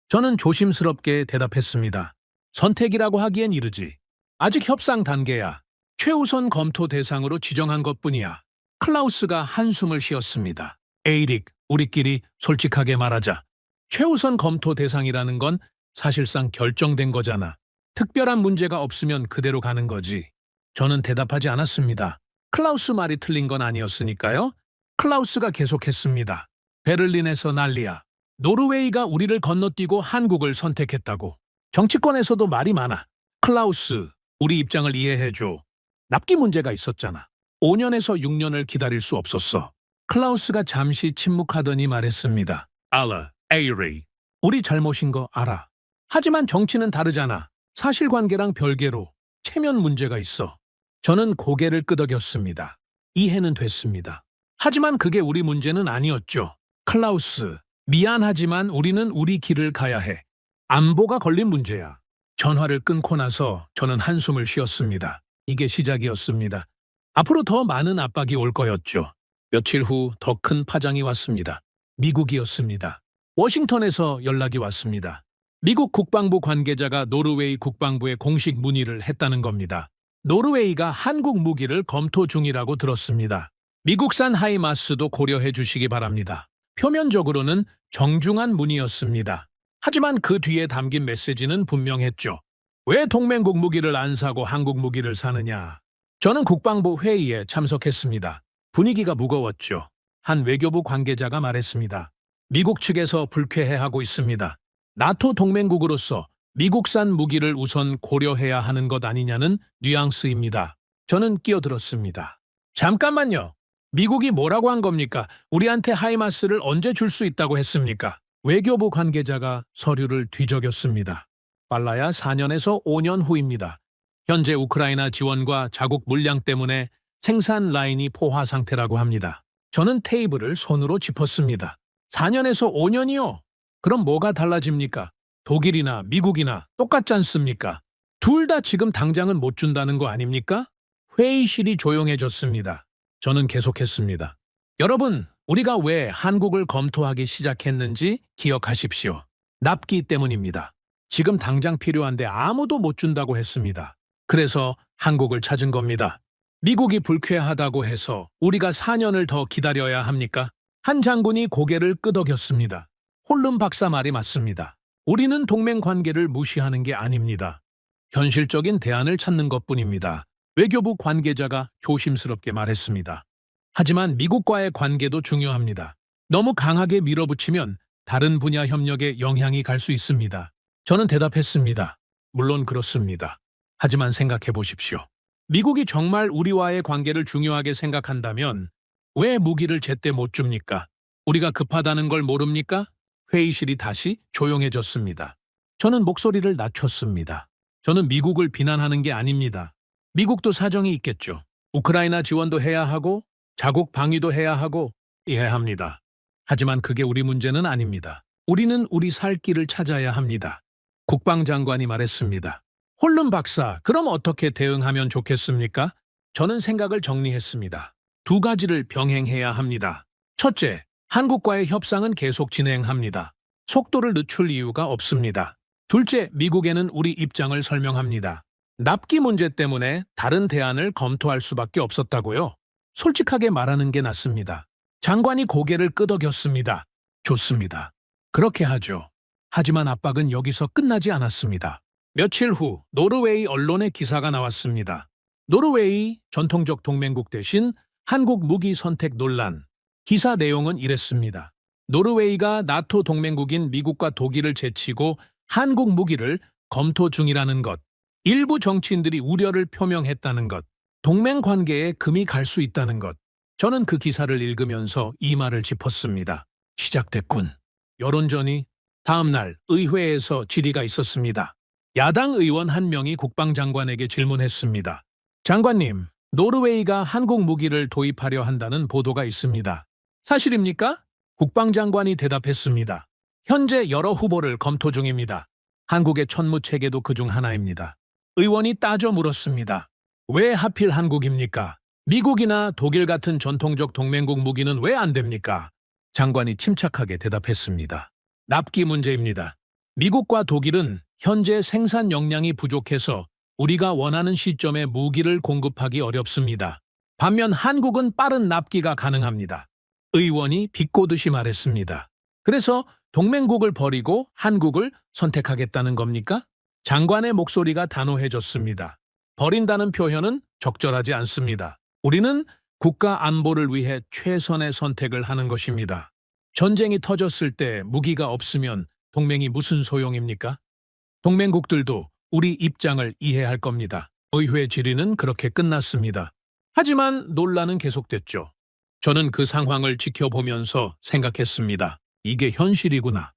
저는 조심스럽게 대답했습니다. 선택이라고 하기엔 이르지. 아직 협상 단계야. 최우선 검토 대상으로 지정한 것뿐이야. 클라우스가 한숨을 쉬었습니다. 에이릭, 우리끼리 솔직하게 말하자. 최우선 검토 대상이라는 건 사실상 결정된 거잖아. 특별한 문제가 없으면 그대로 가는 거지. 저는 대답하지 않았습니다. 클라우스 말이 틀린 건 아니었으니까요. 클라우스가 계속했습니다. 베를린에서 난리야. 노르웨이가 우리를 건너뛰고 한국을 선택했다고. 정치권에서도 말이 많아. 클라우스, 우리 입장을 이해해줘. 납기 문제가 있었잖아. 5년에서 6년을 기다릴 수 없었어. 클라우스가 잠시 침묵하더니 말했습니다. 알아, 에이리. 우리 잘못인 거 알아. 하지만 정치는 다르잖아. 사실관계랑 별개로 체면 문제가 있어. 저는 고개를 끄덕였습니다. 이해는 됐습니다. 하지만 그게 우리 문제는 아니었죠. 클라우스, 미안하지만 우리는 우리 길을 가야 해. 안보가 걸린 문제야. 전화를 끊고 나서 저는 한숨을 쉬었습니다. 이게 시작이었습니다. 앞으로 더 많은 압박이 올 거였죠. 며칠 후 더 큰 파장이 왔습니다. 미국이었습니다. 워싱턴에서 연락이 왔습니다. 미국 국방부 관계자가 노르웨이 국방부에 공식 문의를 했다는 겁니다. 노르웨이가 한국 무기를 검토 중이라고 들었습니다. 미국산 하이마스도 고려해 주시기 바랍니다. 표면적으로는 정중한 문의였습니다. 하지만 그 뒤에 담긴 메시지는 분명했죠. 왜 동맹국 무기를 안 사고 한국 무기를 사느냐? 저는 국방부 회의에 참석했습니다. 분위기가 무거웠죠. 한 외교부 관계자가 말했습니다. 미국 측에서 불쾌해하고 있습니다. 나토 동맹국으로서 미국산 무기를 우선 고려해야 하는 것 아니냐는 뉘앙스입니다. 저는 끼어들었습니다. 잠깐만요. 미국이 뭐라고 한 겁니까? 우리한테 하이마스를 언제 줄 수 있다고 했습니까? 외교부 관계자가 서류를 뒤적였습니다. 빨라야 4년에서 5년 후입니다. 현재 우크라이나 지원과 자국 물량 때문에 생산 라인이 포화 상태라고 합니다. 저는 테이블을 손으로 짚었습니다. 4년에서 5년이요? 그럼 뭐가 달라집니까? 독일이나 미국이나 똑같지 않습니까? 둘 다 지금 당장은 못 준다는 거 아닙니까? 회의실이 조용해졌습니다. 저는 계속했습니다. 여러분, 우리가 왜 한국을 검토하기 시작했는지 기억하십시오. 납기 때문입니다. 지금 당장 필요한데 아무도 못 준다고 했습니다. 그래서 한국을 찾은 겁니다. 미국이 불쾌하다고 해서 우리가 4년을 더 기다려야 합니까? 한 장군이 고개를 끄덕였습니다. 홀름 박사 말이 맞습니다. 우리는 동맹 관계를 무시하는 게 아닙니다. 현실적인 대안을 찾는 것뿐입니다. 외교부 관계자가 조심스럽게 말했습니다. 하지만 미국과의 관계도 중요합니다. 너무 강하게 밀어붙이면 다른 분야 협력에 영향이 갈 수 있습니다. 저는 대답했습니다. 물론 그렇습니다. 하지만 생각해 보십시오. 미국이 정말 우리와의 관계를 중요하게 생각한다면 왜 무기를 제때 못 줍니까? 우리가 급하다는 걸 모릅니까? 회의실이 다시 조용해졌습니다. 저는 목소리를 낮췄습니다. 저는 미국을 비난하는 게 아닙니다. 미국도 사정이 있겠죠. 우크라이나 지원도 해야 하고 자국 방위도 해야 하고 이해합니다. 하지만 그게 우리 문제는 아닙니다. 우리는 우리 살 길을 찾아야 합니다. 국방장관이 말했습니다. 홀름 박사, 그럼 어떻게 대응하면 좋겠습니까? 저는 생각을 정리했습니다. 두 가지를 병행해야 합니다. 첫째, 한국과의 협상은 계속 진행합니다. 속도를 늦출 이유가 없습니다. 둘째, 미국에는 우리 입장을 설명합니다. 납기 문제 때문에 다른 대안을 검토할 수밖에 없었다고요? 솔직하게 말하는 게 낫습니다. 장관이 고개를 끄덕였습니다. 좋습니다. 그렇게 하죠. 하지만 압박은 여기서 끝나지 않았습니다. 며칠 후 노르웨이 언론에 기사가 나왔습니다. 노르웨이 전통적 동맹국 대신 한국 무기 선택 논란. 기사 내용은 이랬습니다. 노르웨이가 나토 동맹국인 미국과 독일을 제치고 한국 무기를 검토 중이라는 것. 일부 정치인들이 우려를 표명했다는 것. 동맹 관계에 금이 갈 수 있다는 것. 저는 그 기사를 읽으면서 이 말을 짚었습니다. 시작됐군. 여론전이 다음 날 의회에서 질의가 있었습니다. 야당 의원 한 명이 국방장관에게 질문했습니다. 장관님, 노르웨이가 한국 무기를 도입하려 한다는 보도가 있습니다. 사실입니까? 국방장관이 대답했습니다. 현재 여러 후보를 검토 중입니다. 한국의 천무체계도 그중 하나입니다. 의원이 따져 물었습니다. 왜 하필 한국입니까? 미국이나 독일 같은 전통적 동맹국 무기는 왜 안 됩니까? 장관이 침착하게 대답했습니다. 납기 문제입니다. 미국과 독일은 현재 생산 역량이 부족해서 우리가 원하는 시점에 무기를 공급하기 어렵습니다. 반면 한국은 빠른 납기가 가능합니다. 의원이 비꼬듯이 말했습니다. 그래서 동맹국을 버리고 한국을 선택하겠다는 겁니까? 장관의 목소리가 단호해졌습니다. 버린다는 표현은 적절하지 않습니다. 우리는 국가 안보를 위해 최선의 선택을 하는 것입니다. 전쟁이 터졌을 때 무기가 없으면 동맹이 무슨 소용입니까? 동맹국들도 우리 입장을 이해할 겁니다. 의회 질의는 그렇게 끝났습니다. 하지만 논란은 계속됐죠. 저는 그 상황을 지켜보면서 생각했습니다. 이게 현실이구나.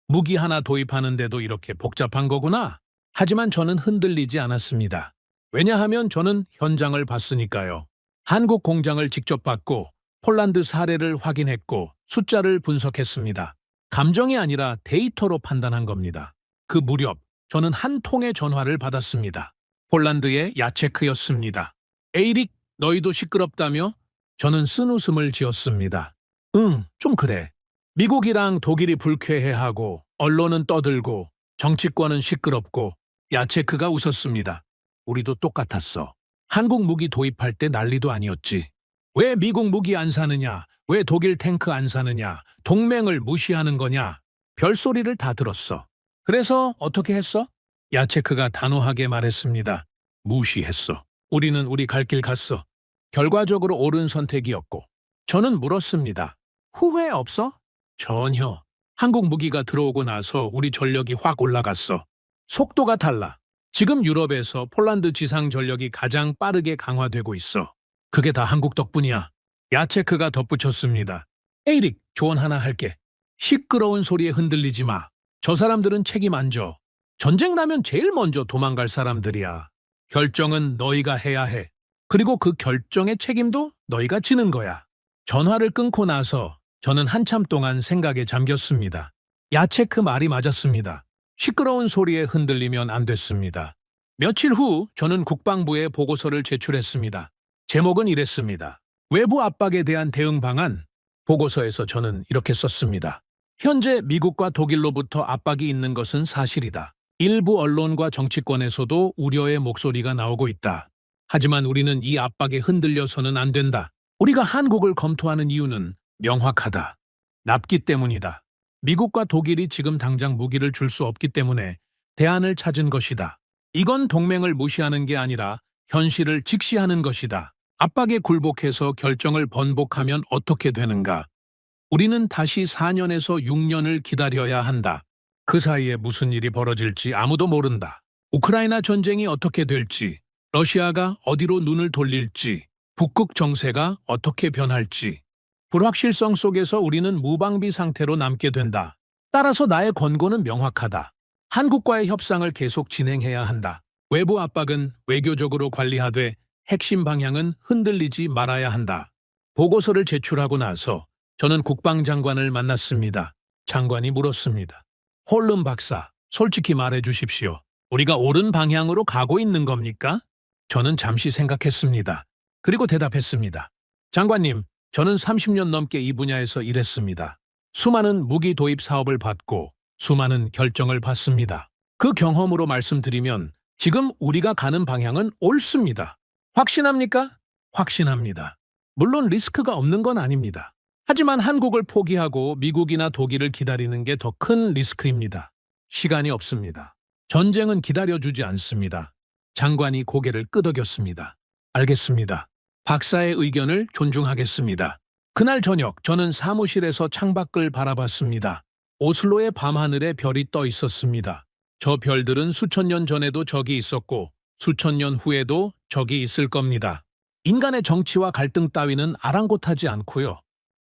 무기 하나 도입하는데도 이렇게 복잡한 거구나. 하지만 저는 흔들리지 않았습니다. 왜냐하면 저는 현장을 봤으니까요. 한국 공장을 직접 봤고 폴란드 사례를 확인했고 숫자를 분석했습니다. 감정이 아니라 데이터로 판단한 겁니다. 그 무렵 저는 한 통의 전화를 받았습니다. 폴란드의 야체크였습니다. 에이릭, 너희도 시끄럽다며? 저는 쓴웃음을 지었습니다. 응, 좀 그래. 미국이랑 독일이 불쾌해하고 언론은 떠들고 정치권은 시끄럽고. 야체크가 웃었습니다. 우리도 똑같았어. 한국 무기 도입할 때 난리도 아니었지. 왜 미국 무기 안 사느냐? 왜 독일 탱크 안 사느냐? 동맹을 무시하는 거냐? 별소리를 다 들었어. 그래서 어떻게 했어? 야체크가 단호하게 말했습니다. 무시했어. 우리는 우리 갈 길 갔어. 결과적으로 옳은 선택이었고. 저는 물었습니다. 후회 없어? 전혀. 한국 무기가 들어오고 나서 우리 전력이 확 올라갔어. 속도가 달라. 지금 유럽에서 폴란드 지상 전력이 가장 빠르게 강화되고 있어. 그게 다 한국 덕분이야. 야체크가 덧붙였습니다. 에이릭, 조언 하나 할게. 시끄러운 소리에 흔들리지 마. 저 사람들은 책임 안 져. 전쟁 나면 제일 먼저 도망갈 사람들이야. 결정은 너희가 해야 해. 그리고 그 결정의 책임도 너희가 지는 거야. 전화를 끊고 나서 저는 한참 동안 생각에 잠겼습니다. 야체크 말이 맞았습니다. 시끄러운 소리에 흔들리면 안 됐습니다. 며칠 후 저는 국방부에 보고서를 제출했습니다. 제목은 이랬습니다. 외부 압박에 대한 대응 방안. 보고서에서 저는 이렇게 썼습니다. 현재 미국과 독일로부터 압박이 있는 것은 사실이다. 일부 언론과 정치권에서도 우려의 목소리가 나오고 있다. 하지만 우리는 이 압박에 흔들려서는 안 된다. 우리가 한국을 검토하는 이유는 명확하다. 납기 때문이다. 미국과 독일이 지금 당장 무기를 줄 수 없기 때문에 대안을 찾은 것이다. 이건 동맹을 무시하는 게 아니라 현실을 직시하는 것이다. 압박에 굴복해서 결정을 번복하면 어떻게 되는가? 우리는 다시 4년에서 6년을 기다려야 한다. 그 사이에 무슨 일이 벌어질지 아무도 모른다. 우크라이나 전쟁이 어떻게 될지, 러시아가 어디로 눈을 돌릴지, 북극 정세가 어떻게 변할지. 불확실성 속에서 우리는 무방비 상태로 남게 된다. 따라서 나의 권고는 명확하다. 한국과의 협상을 계속 진행해야 한다. 외부 압박은 외교적으로 관리하되 핵심 방향은 흔들리지 말아야 한다. 보고서를 제출하고 나서 저는 국방장관을 만났습니다. 장관이 물었습니다. 홀름 박사, 솔직히 말해 주십시오. 우리가 옳은 방향으로 가고 있는 겁니까? 저는 잠시 생각했습니다. 그리고 대답했습니다. 장관님, 저는 30년 넘게 이 분야에서 일했습니다. 수많은 무기 도입 사업을 받고 수많은 결정을 받습니다. 그 경험으로 말씀드리면 지금 우리가 가는 방향은 옳습니다. 확신합니까? 확신합니다. 물론 리스크가 없는 건 아닙니다. 하지만 한국을 포기하고 미국이나 독일을 기다리는 게 더 큰 리스크입니다. 시간이 없습니다. 전쟁은 기다려주지 않습니다. 장관이 고개를 끄덕였습니다. 알겠습니다. 박사의 의견을 존중하겠습니다. 그날 저녁 저는 사무실에서 창밖을 바라봤습니다. 오슬로의 밤하늘에 별이 떠 있었습니다. 저 별들은 수천 년 전에도 저기 있었고 수천 년 후에도 저기 있을 겁니다. 인간의 정치와 갈등 따위는 아랑곳하지 않고요.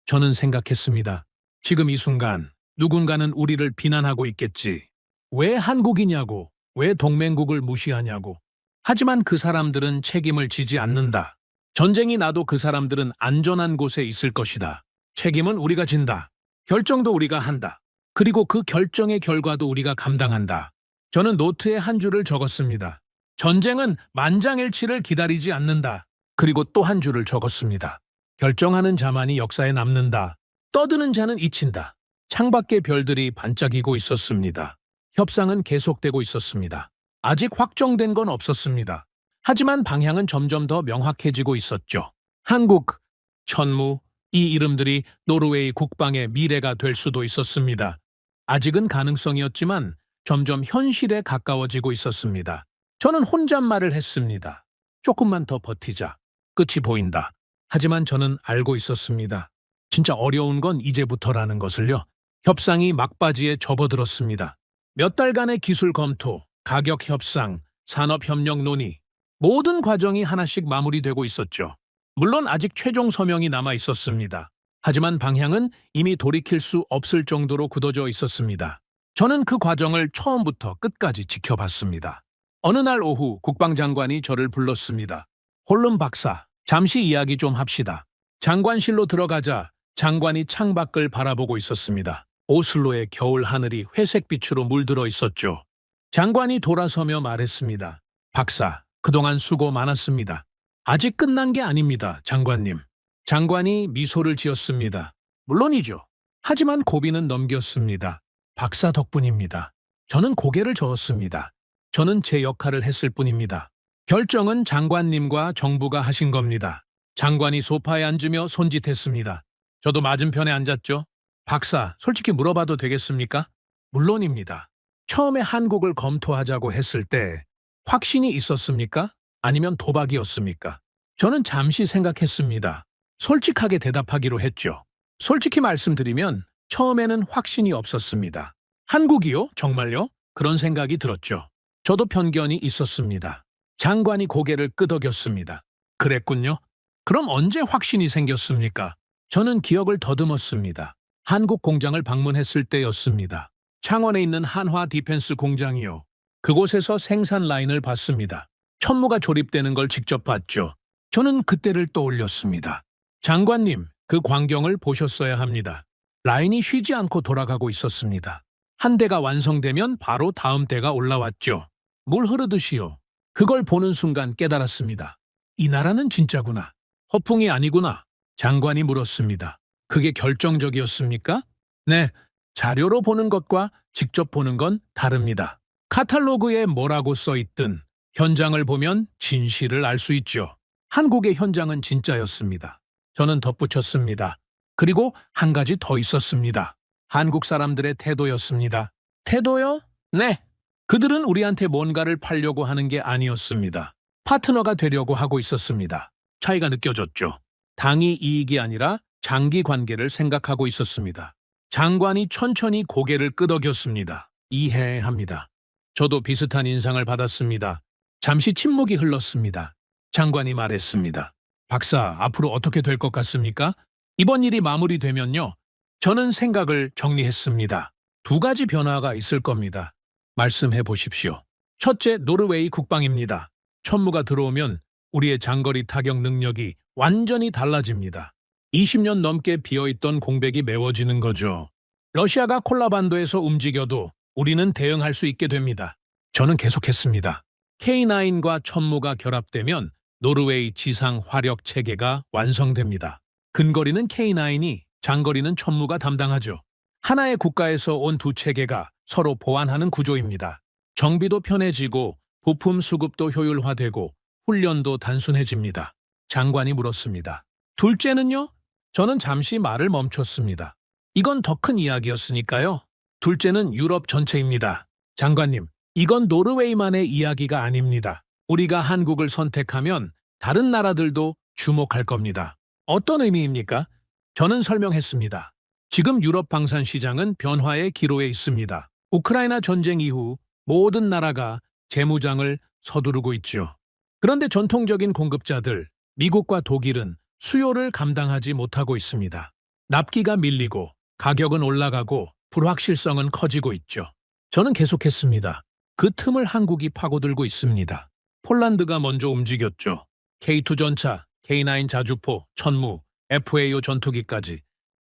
저는 생각했습니다. 지금 이 순간 누군가는 우리를 비난하고 있겠지. 왜 한국이냐고, 왜 동맹국을 무시하냐고. 하지만 그 사람들은 책임을 지지 않는다. 전쟁이 나도 그 사람들은 안전한 곳에 있을 것이다. 책임은 우리가 진다. 결정도 우리가 한다. 그리고 그 결정의 결과도 우리가 감당한다. 저는 노트에 한 줄을 적었습니다. 전쟁은 만장일치를 기다리지 않는다. 그리고 또 한 줄을 적었습니다. 결정하는 자만이 역사에 남는다. 떠드는 자는 잊힌다. 창밖의 별들이 반짝이고 있었습니다. 협상은 계속되고 있었습니다. 아직 확정된 건 없었습니다. 하지만 방향은 점점 더 명확해지고 있었죠. 한국, 천무, 이 이름들이 노르웨이 국방의 미래가 될 수도 있었습니다. 아직은 가능성이었지만 점점 현실에 가까워지고 있었습니다. 저는 혼잣말을 했습니다. 조금만 더 버티자. 끝이 보인다. 하지만 저는 알고 있었습니다. 진짜 어려운 건 이제부터라는 것을요. 협상이 막바지에 접어들었습니다. 몇 달간의 기술 검토, 가격 협상, 산업협력 논의, 모든 과정이 하나씩 마무리되고 있었죠. 물론 아직 최종 서명이 남아 있었습니다. 하지만 방향은 이미 돌이킬 수 없을 정도로 굳어져 있었습니다. 저는 그 과정을 처음부터 끝까지 지켜봤습니다. 어느 날 오후 국방장관이 저를 불렀습니다. 홀름 박사, 잠시 이야기 좀 합시다. 장관실로 들어가자 장관이 창밖을 바라보고 있었습니다. 오슬로의 겨울 하늘이 회색빛으로 물들어 있었죠. 장관이 돌아서며 말했습니다. 박사, 그동안 수고 많았습니다. 아직 끝난 게 아닙니다, 장관님. 장관이 미소를 지었습니다. 물론이죠. 하지만 고비는 넘겼습니다. 박사 덕분입니다. 저는 고개를 저었습니다. 저는 제 역할을 했을 뿐입니다. 결정은 장관님과 정부가 하신 겁니다. 장관이 소파에 앉으며 손짓했습니다. 저도 맞은편에 앉았죠. 박사, 솔직히 물어봐도 되겠습니까? 물론입니다. 처음에 한국을 검토하자고 했을 때 확신이 있었습니까? 아니면 도박이었습니까? 저는 잠시 생각했습니다. 솔직하게 대답하기로 했죠. 솔직히 말씀드리면 처음에는 확신이 없었습니다. 한국이요? 정말요? 그런 생각이 들었죠. 저도 편견이 있었습니다. 장관이 고개를 끄덕였습니다. 그랬군요. 그럼 언제 확신이 생겼습니까? 저는 기억을 더듬었습니다. 한국 공장을 방문했을 때였습니다. 창원에 있는 한화 디펜스 공장이요. 그곳에서 생산 라인을 봤습니다. 천무가 조립되는 걸 직접 봤죠. 저는 그때를 떠올렸습니다. 장관님, 그 광경을 보셨어야 합니다. 라인이 쉬지 않고 돌아가고 있었습니다. 한 대가 완성되면 바로 다음 대가 올라왔죠. 물 흐르듯이요. 그걸 보는 순간 깨달았습니다. 이 나라는 진짜구나. 허풍이 아니구나. 장관이 물었습니다. 그게 결정적이었습니까? 네, 자료로 보는 것과 직접 보는 건 다릅니다. 카탈로그에 뭐라고 써 있든 현장을 보면 진실을 알 수 있죠. 한국의 현장은 진짜였습니다. 저는 덧붙였습니다. 그리고 한 가지 더 있었습니다. 한국 사람들의 태도였습니다. 태도요? 네. 그들은 우리한테 뭔가를 팔려고 하는 게 아니었습니다. 파트너가 되려고 하고 있었습니다. 차이가 느껴졌죠. 당이 이익이 아니라 장기 관계를 생각하고 있었습니다. 장관이 천천히 고개를 끄덕였습니다. 이해합니다. 저도 비슷한 인상을 받았습니다. 잠시 침묵이 흘렀습니다. 장관이 말했습니다. 박사, 앞으로 어떻게 될 것 같습니까? 이번 일이 마무리되면요. 저는 생각을 정리했습니다. 두 가지 변화가 있을 겁니다. 말씀해 보십시오. 첫째, 노르웨이 국방입니다. 천무가 들어오면 우리의 장거리 타격 능력이 완전히 달라집니다. 20년 넘게 비어있던 공백이 메워지는 거죠. 러시아가 콜라반도에서 움직여도 우리는 대응할 수 있게 됩니다. 저는 계속했습니다. K9과 천무가 결합되면 노르웨이 지상 화력 체계가 완성됩니다. 근거리는 K9이, 장거리는 천무가 담당하죠. 하나의 국가에서 온 두 체계가 서로 보완하는 구조입니다. 정비도 편해지고 부품 수급도 효율화되고 훈련도 단순해집니다. 장관이 물었습니다. 둘째는요? 저는 잠시 말을 멈췄습니다. 이건 더 큰 이야기였으니까요. 둘째는 유럽 전체입니다. 장관님, 이건 노르웨이만의 이야기가 아닙니다. 우리가 한국을 선택하면 다른 나라들도 주목할 겁니다. 어떤 의미입니까? 저는 설명했습니다. 지금 유럽 방산 시장은 변화의 기로에 있습니다. 우크라이나 전쟁 이후 모든 나라가 재무장을 서두르고 있죠. 그런데 전통적인 공급자들, 미국과 독일은 수요를 감당하지 못하고 있습니다. 납기가 밀리고 가격은 올라가고 불확실성은 커지고 있죠. 저는 계속했습니다. 그 틈을 한국이 파고들고 있습니다. 폴란드가 먼저 움직였죠. K2 전차, K9 자주포, 천무, FAO 전투기까지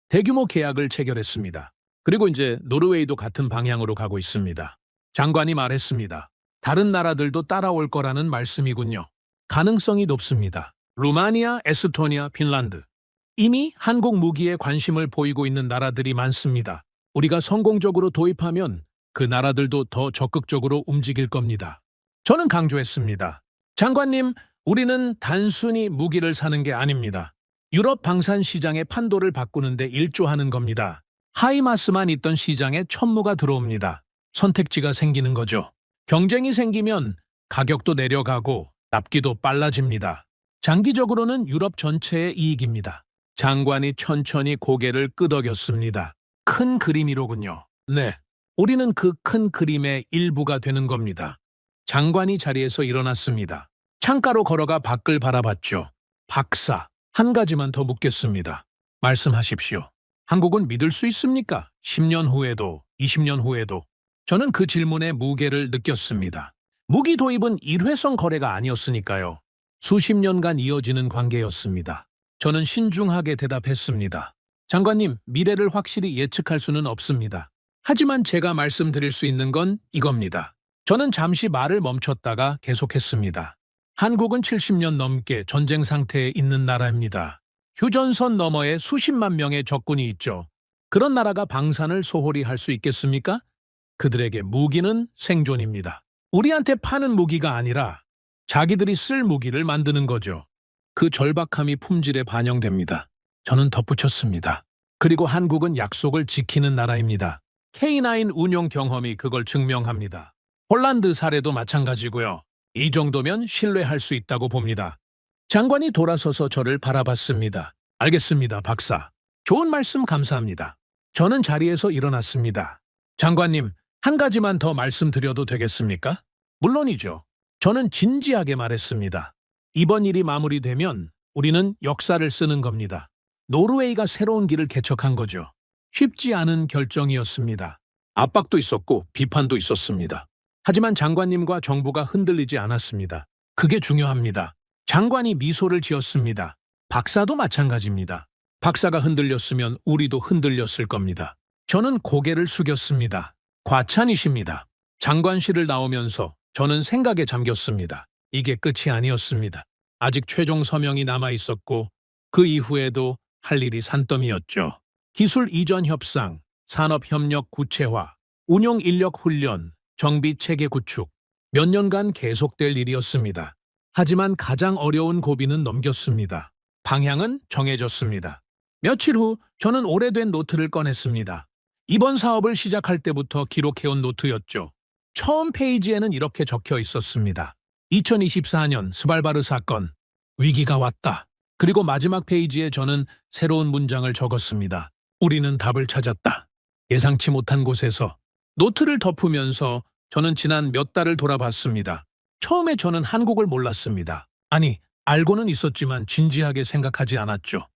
대규모 계약을 체결했습니다. 그리고 이제 노르웨이도 같은 방향으로 가고 있습니다. 장관이 말했습니다. 다른 나라들도 따라올 거라는 말씀이군요. 가능성이 높습니다. 루마니아, 에스토니아, 핀란드. 이미 한국 무기에 관심을 보이고 있는 나라들이 많습니다. 우리가 성공적으로 도입하면 그 나라들도 더 적극적으로 움직일 겁니다. 저는 강조했습니다. 장관님, 우리는 단순히 무기를 사는 게 아닙니다. 유럽 방산 시장의 판도를 바꾸는데 일조하는 겁니다. 하이마스만 있던 시장에 천무가 들어옵니다. 선택지가 생기는 거죠. 경쟁이 생기면 가격도 내려가고 납기도 빨라집니다. 장기적으로는 유럽 전체의 이익입니다. 장관이 천천히 고개를 끄덕였습니다. 큰 그림이로군요. 네, 우리는 그 큰 그림의 일부가 되는 겁니다. 장관이 자리에서 일어났습니다. 창가로 걸어가 밖을 바라봤죠. 박사, 한 가지만 더 묻겠습니다. 말씀하십시오. 한국은 믿을 수 있습니까? 10년 후에도, 20년 후에도. 저는 그 질문의 무게를 느꼈습니다. 무기 도입은 일회성 거래가 아니었으니까요. 수십 년간 이어지는 관계였습니다. 저는 신중하게 대답했습니다. 장관님, 미래를 확실히 예측할 수는 없습니다. 하지만 제가 말씀드릴 수 있는 건 이겁니다. 저는 잠시 말을 멈췄다가 계속했습니다. 한국은 70년 넘게 전쟁 상태에 있는 나라입니다. 휴전선 너머에 수십만 명의 적군이 있죠. 그런 나라가 방산을 소홀히 할 수 있겠습니까? 그들에게 무기는 생존입니다. 우리한테 파는 무기가 아니라 자기들이 쓸 무기를 만드는 거죠. 그 절박함이 품질에 반영됩니다. 저는 덧붙였습니다. 그리고 한국은 약속을 지키는 나라입니다. K9 운용 경험이 그걸 증명합니다. 폴란드 사례도 마찬가지고요. 이 정도면 신뢰할 수 있다고 봅니다. 장관이 돌아서서 저를 바라봤습니다. 알겠습니다, 박사. 좋은 말씀 감사합니다. 저는 자리에서 일어났습니다. 장관님, 한 가지만 더 말씀드려도 되겠습니까? 물론이죠. 저는 진지하게 말했습니다. 이번 일이 마무리되면 우리는 역사를 쓰는 겁니다. 노르웨이가 새로운 길을 개척한 거죠. 쉽지 않은 결정이었습니다. 압박도 있었고 비판도 있었습니다. 하지만 장관님과 정부가 흔들리지 않았습니다. 그게 중요합니다. 장관이 미소를 지었습니다. 박사도 마찬가지입니다. 박사가 흔들렸으면 우리도 흔들렸을 겁니다. 저는 고개를 숙였습니다. 과찬이십니다. 장관실을 나오면서 저는 생각에 잠겼습니다. 이게 끝이 아니었습니다. 아직 최종 서명이 남아 있었고 그 이후에도 할 일이 산더미였죠. 기술 이전 협상, 산업협력 구체화, 운용 인력 훈련, 정비 체계 구축, 몇 년간 계속될 일이었습니다. 하지만 가장 어려운 고비는 넘겼습니다. 방향은 정해졌습니다. 며칠 후 저는 오래된 노트를 꺼냈습니다. 이번 사업을 시작할 때부터 기록해온 노트였죠. 처음 페이지에는 이렇게 적혀 있었습니다. 2024년 스발바르 사건, 위기가 왔다. 그리고 마지막 페이지에 저는 새로운 문장을 적었습니다. 우리는 답을 찾았다. 예상치 못한 곳에서 노트를 덮으면서 저는 지난 몇 달을 돌아봤습니다. 처음에 저는 한국을 몰랐습니다. 아니, 알고는 있었지만 진지하게 생각하지 않았죠.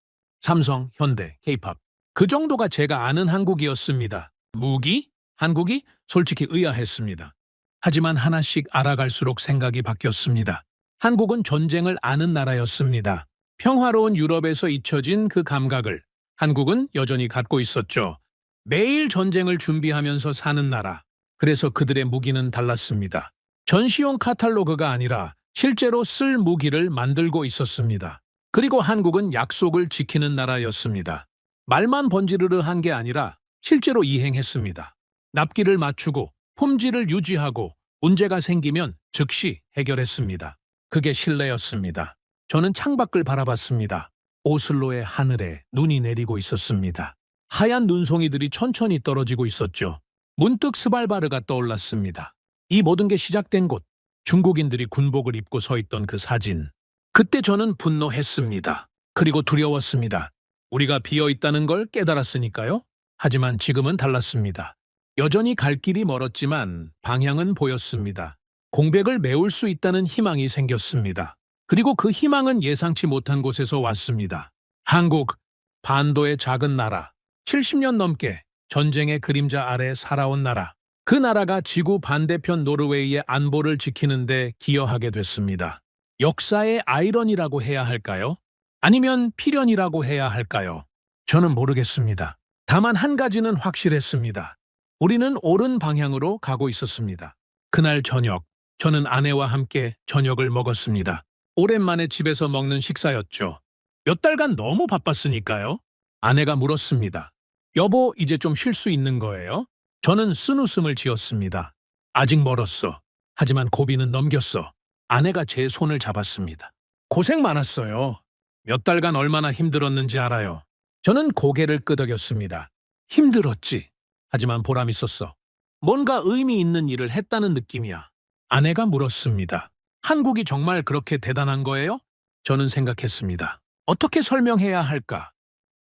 삼성, 현대, K-팝. 그 정도가 제가 아는 한국이었습니다. 무기? 한국이? 솔직히 의아했습니다. 하지만 하나씩 알아갈수록 생각이 바뀌었습니다. 한국은 전쟁을 아는 나라였습니다. 평화로운 유럽에서 잊혀진 그 감각을 한국은 여전히 갖고 있었죠. 매일 전쟁을 준비하면서 사는 나라. 그래서 그들의 무기는 달랐습니다. 전시용 카탈로그가 아니라 실제로 쓸 무기를 만들고 있었습니다. 그리고 한국은 약속을 지키는 나라였습니다. 말만 번지르르한 게 아니라 실제로 이행했습니다. 납기를 맞추고 품질을 유지하고 문제가 생기면 즉시 해결했습니다. 그게 신뢰였습니다. 저는 창밖을 바라봤습니다. 오슬로의 하늘에 눈이 내리고 있었습니다. 하얀 눈송이들이 천천히 떨어지고 있었죠. 문득 스발바르가 떠올랐습니다. 이 모든 게 시작된 곳, 중국인들이 군복을 입고 서 있던 그 사진. 그때 저는 분노했습니다. 그리고 두려웠습니다. 우리가 비어있다는 걸 깨달았으니까요. 하지만 지금은 달랐습니다. 여전히 갈 길이 멀었지만 방향은 보였습니다. 공백을 메울 수 있다는 희망이 생겼습니다. 그리고 그 희망은 예상치 못한 곳에서 왔습니다. 한국, 반도의 작은 나라, 70년 넘게 전쟁의 그림자 아래 살아온 나라. 그 나라가 지구 반대편 노르웨이의 안보를 지키는데 기여하게 됐습니다. 역사의 아이러니라고 해야 할까요? 아니면 필연이라고 해야 할까요? 저는 모르겠습니다. 다만 한 가지는 확실했습니다. 우리는 옳은 방향으로 가고 있었습니다. 그날 저녁, 저는 아내와 함께 저녁을 먹었습니다. 오랜만에 집에서 먹는 식사였죠. 몇 달간 너무 바빴으니까요. 아내가 물었습니다. 여보, 이제 좀 쉴 수 있는 거예요? 저는 쓴웃음을 지었습니다. 아직 멀었어. 하지만 고비는 넘겼어. 아내가 제 손을 잡았습니다. 고생 많았어요. 몇 달간 얼마나 힘들었는지 알아요. 저는 고개를 끄덕였습니다. 힘들었지. 하지만 보람 있었어. 뭔가 의미 있는 일을 했다는 느낌이야. 아내가 물었습니다. 한국이 정말 그렇게 대단한 거예요? 저는 생각했습니다. 어떻게 설명해야 할까?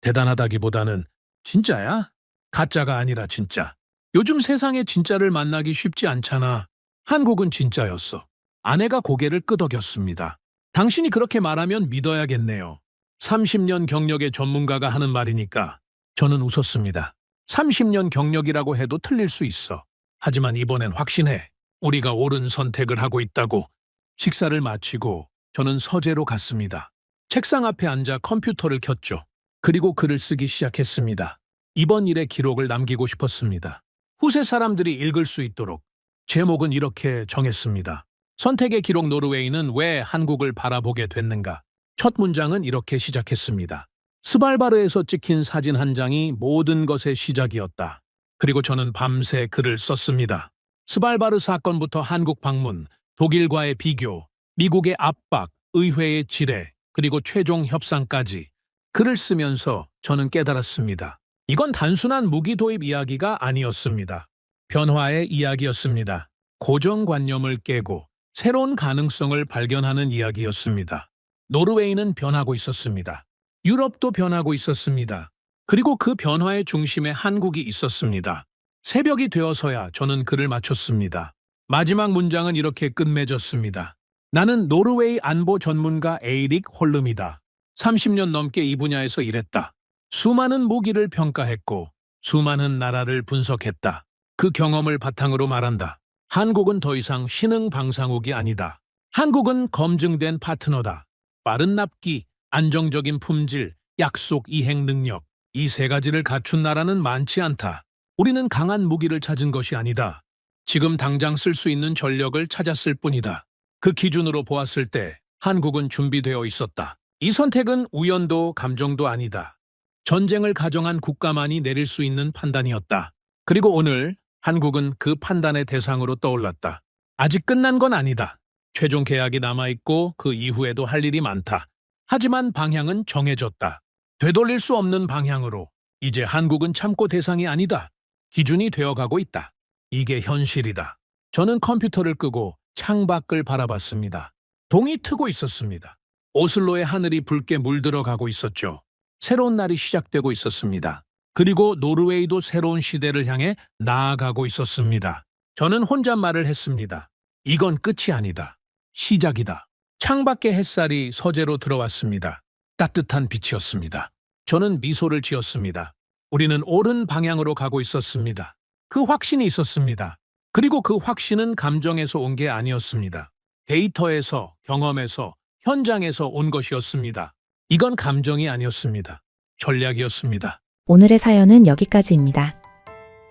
대단하다기보다는 진짜야? 가짜가 아니라 진짜. 요즘 세상에 진짜를 만나기 쉽지 않잖아. 한국은 진짜였어. 아내가 고개를 끄덕였습니다. 당신이 그렇게 말하면 믿어야겠네요. 30년 경력의 전문가가 하는 말이니까. 저는 웃었습니다. 30년 경력이라고 해도 틀릴 수 있어. 하지만 이번엔 확신해. 우리가 옳은 선택을 하고 있다고. 식사를 마치고 저는 서재로 갔습니다. 책상 앞에 앉아 컴퓨터를 켰죠. 그리고 글을 쓰기 시작했습니다. 이번 일의 기록을 남기고 싶었습니다. 후세 사람들이 읽을 수 있도록. 제목은 이렇게 정했습니다. 선택의 기록. 노르웨이는 왜 한국을 바라보게 됐는가? 첫 문장은 이렇게 시작했습니다. 스발바르에서 찍힌 사진 한 장이 모든 것의 시작이었다. 그리고 저는 밤새 글을 썼습니다. 스발바르 사건부터 한국 방문, 독일과의 비교, 미국의 압박, 의회의 지뢰, 그리고 최종 협상까지 글을 쓰면서 저는 깨달았습니다. 이건 단순한 무기 도입 이야기가 아니었습니다. 변화의 이야기였습니다. 고정관념을 깨고 새로운 가능성을 발견하는 이야기였습니다. 노르웨이는 변하고 있었습니다. 유럽도 변하고 있었습니다. 그리고 그 변화의 중심에 한국이 있었습니다. 새벽이 되어서야 저는 글을 마쳤습니다. 마지막 문장은 이렇게 끝맺었습니다. 나는 노르웨이 안보 전문가 에이릭 홀름이다. 30년 넘게 이 분야에서 일했다. 수많은 무기를 평가했고 수많은 나라를 분석했다. 그 경험을 바탕으로 말한다. 한국은 더 이상 신흥 방사국이 아니다. 한국은 검증된 파트너다. 빠른 납기, 안정적인 품질, 약속 이행 능력. 이 세 가지를 갖춘 나라는 많지 않다. 우리는 강한 무기를 찾은 것이 아니다. 지금 당장 쓸 수 있는 전력을 찾았을 뿐이다. 그 기준으로 보았을 때 한국은 준비되어 있었다. 이 선택은 우연도 감정도 아니다. 전쟁을 가정한 국가만이 내릴 수 있는 판단이었다. 그리고 오늘 한국은 그 판단의 대상으로 떠올랐다. 아직 끝난 건 아니다. 최종 계약이 남아있고 그 이후에도 할 일이 많다. 하지만 방향은 정해졌다. 되돌릴 수 없는 방향으로. 이제 한국은 참고 대상이 아니다. 기준이 되어가고 있다. 이게 현실이다. 저는 컴퓨터를 끄고 창밖을 바라봤습니다. 동이 트고 있었습니다. 오슬로의 하늘이 붉게 물들어가고 있었죠. 새로운 날이 시작되고 있었습니다. 그리고 노르웨이도 새로운 시대를 향해 나아가고 있었습니다. 저는 혼잣말을 했습니다. 이건 끝이 아니다. 시작이다. 창밖의 햇살이 서재로 들어왔습니다. 따뜻한 빛이었습니다. 저는 미소를 지었습니다. 우리는 옳은 방향으로 가고 있었습니다. 그 확신이 있었습니다. 그리고 그 확신은 감정에서 온 게 아니었습니다. 데이터에서, 경험에서, 현장에서 온 것이었습니다. 이건 감정이 아니었습니다. 전략이었습니다.
오늘의 사연은 여기까지입니다.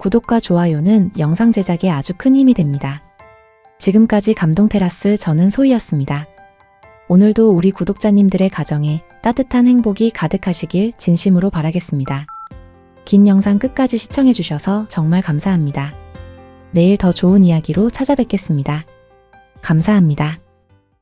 구독과 좋아요는 영상 제작에 아주 큰 힘이 됩니다. 지금까지 감동테라스 저는 소희였습니다. 오늘도 우리 구독자님들의 가정에 따뜻한 행복이 가득하시길 진심으로 바라겠습니다. 긴 영상 끝까지 시청해주셔서 정말 감사합니다. 내일 더 좋은 이야기로 찾아뵙겠습니다. 감사합니다.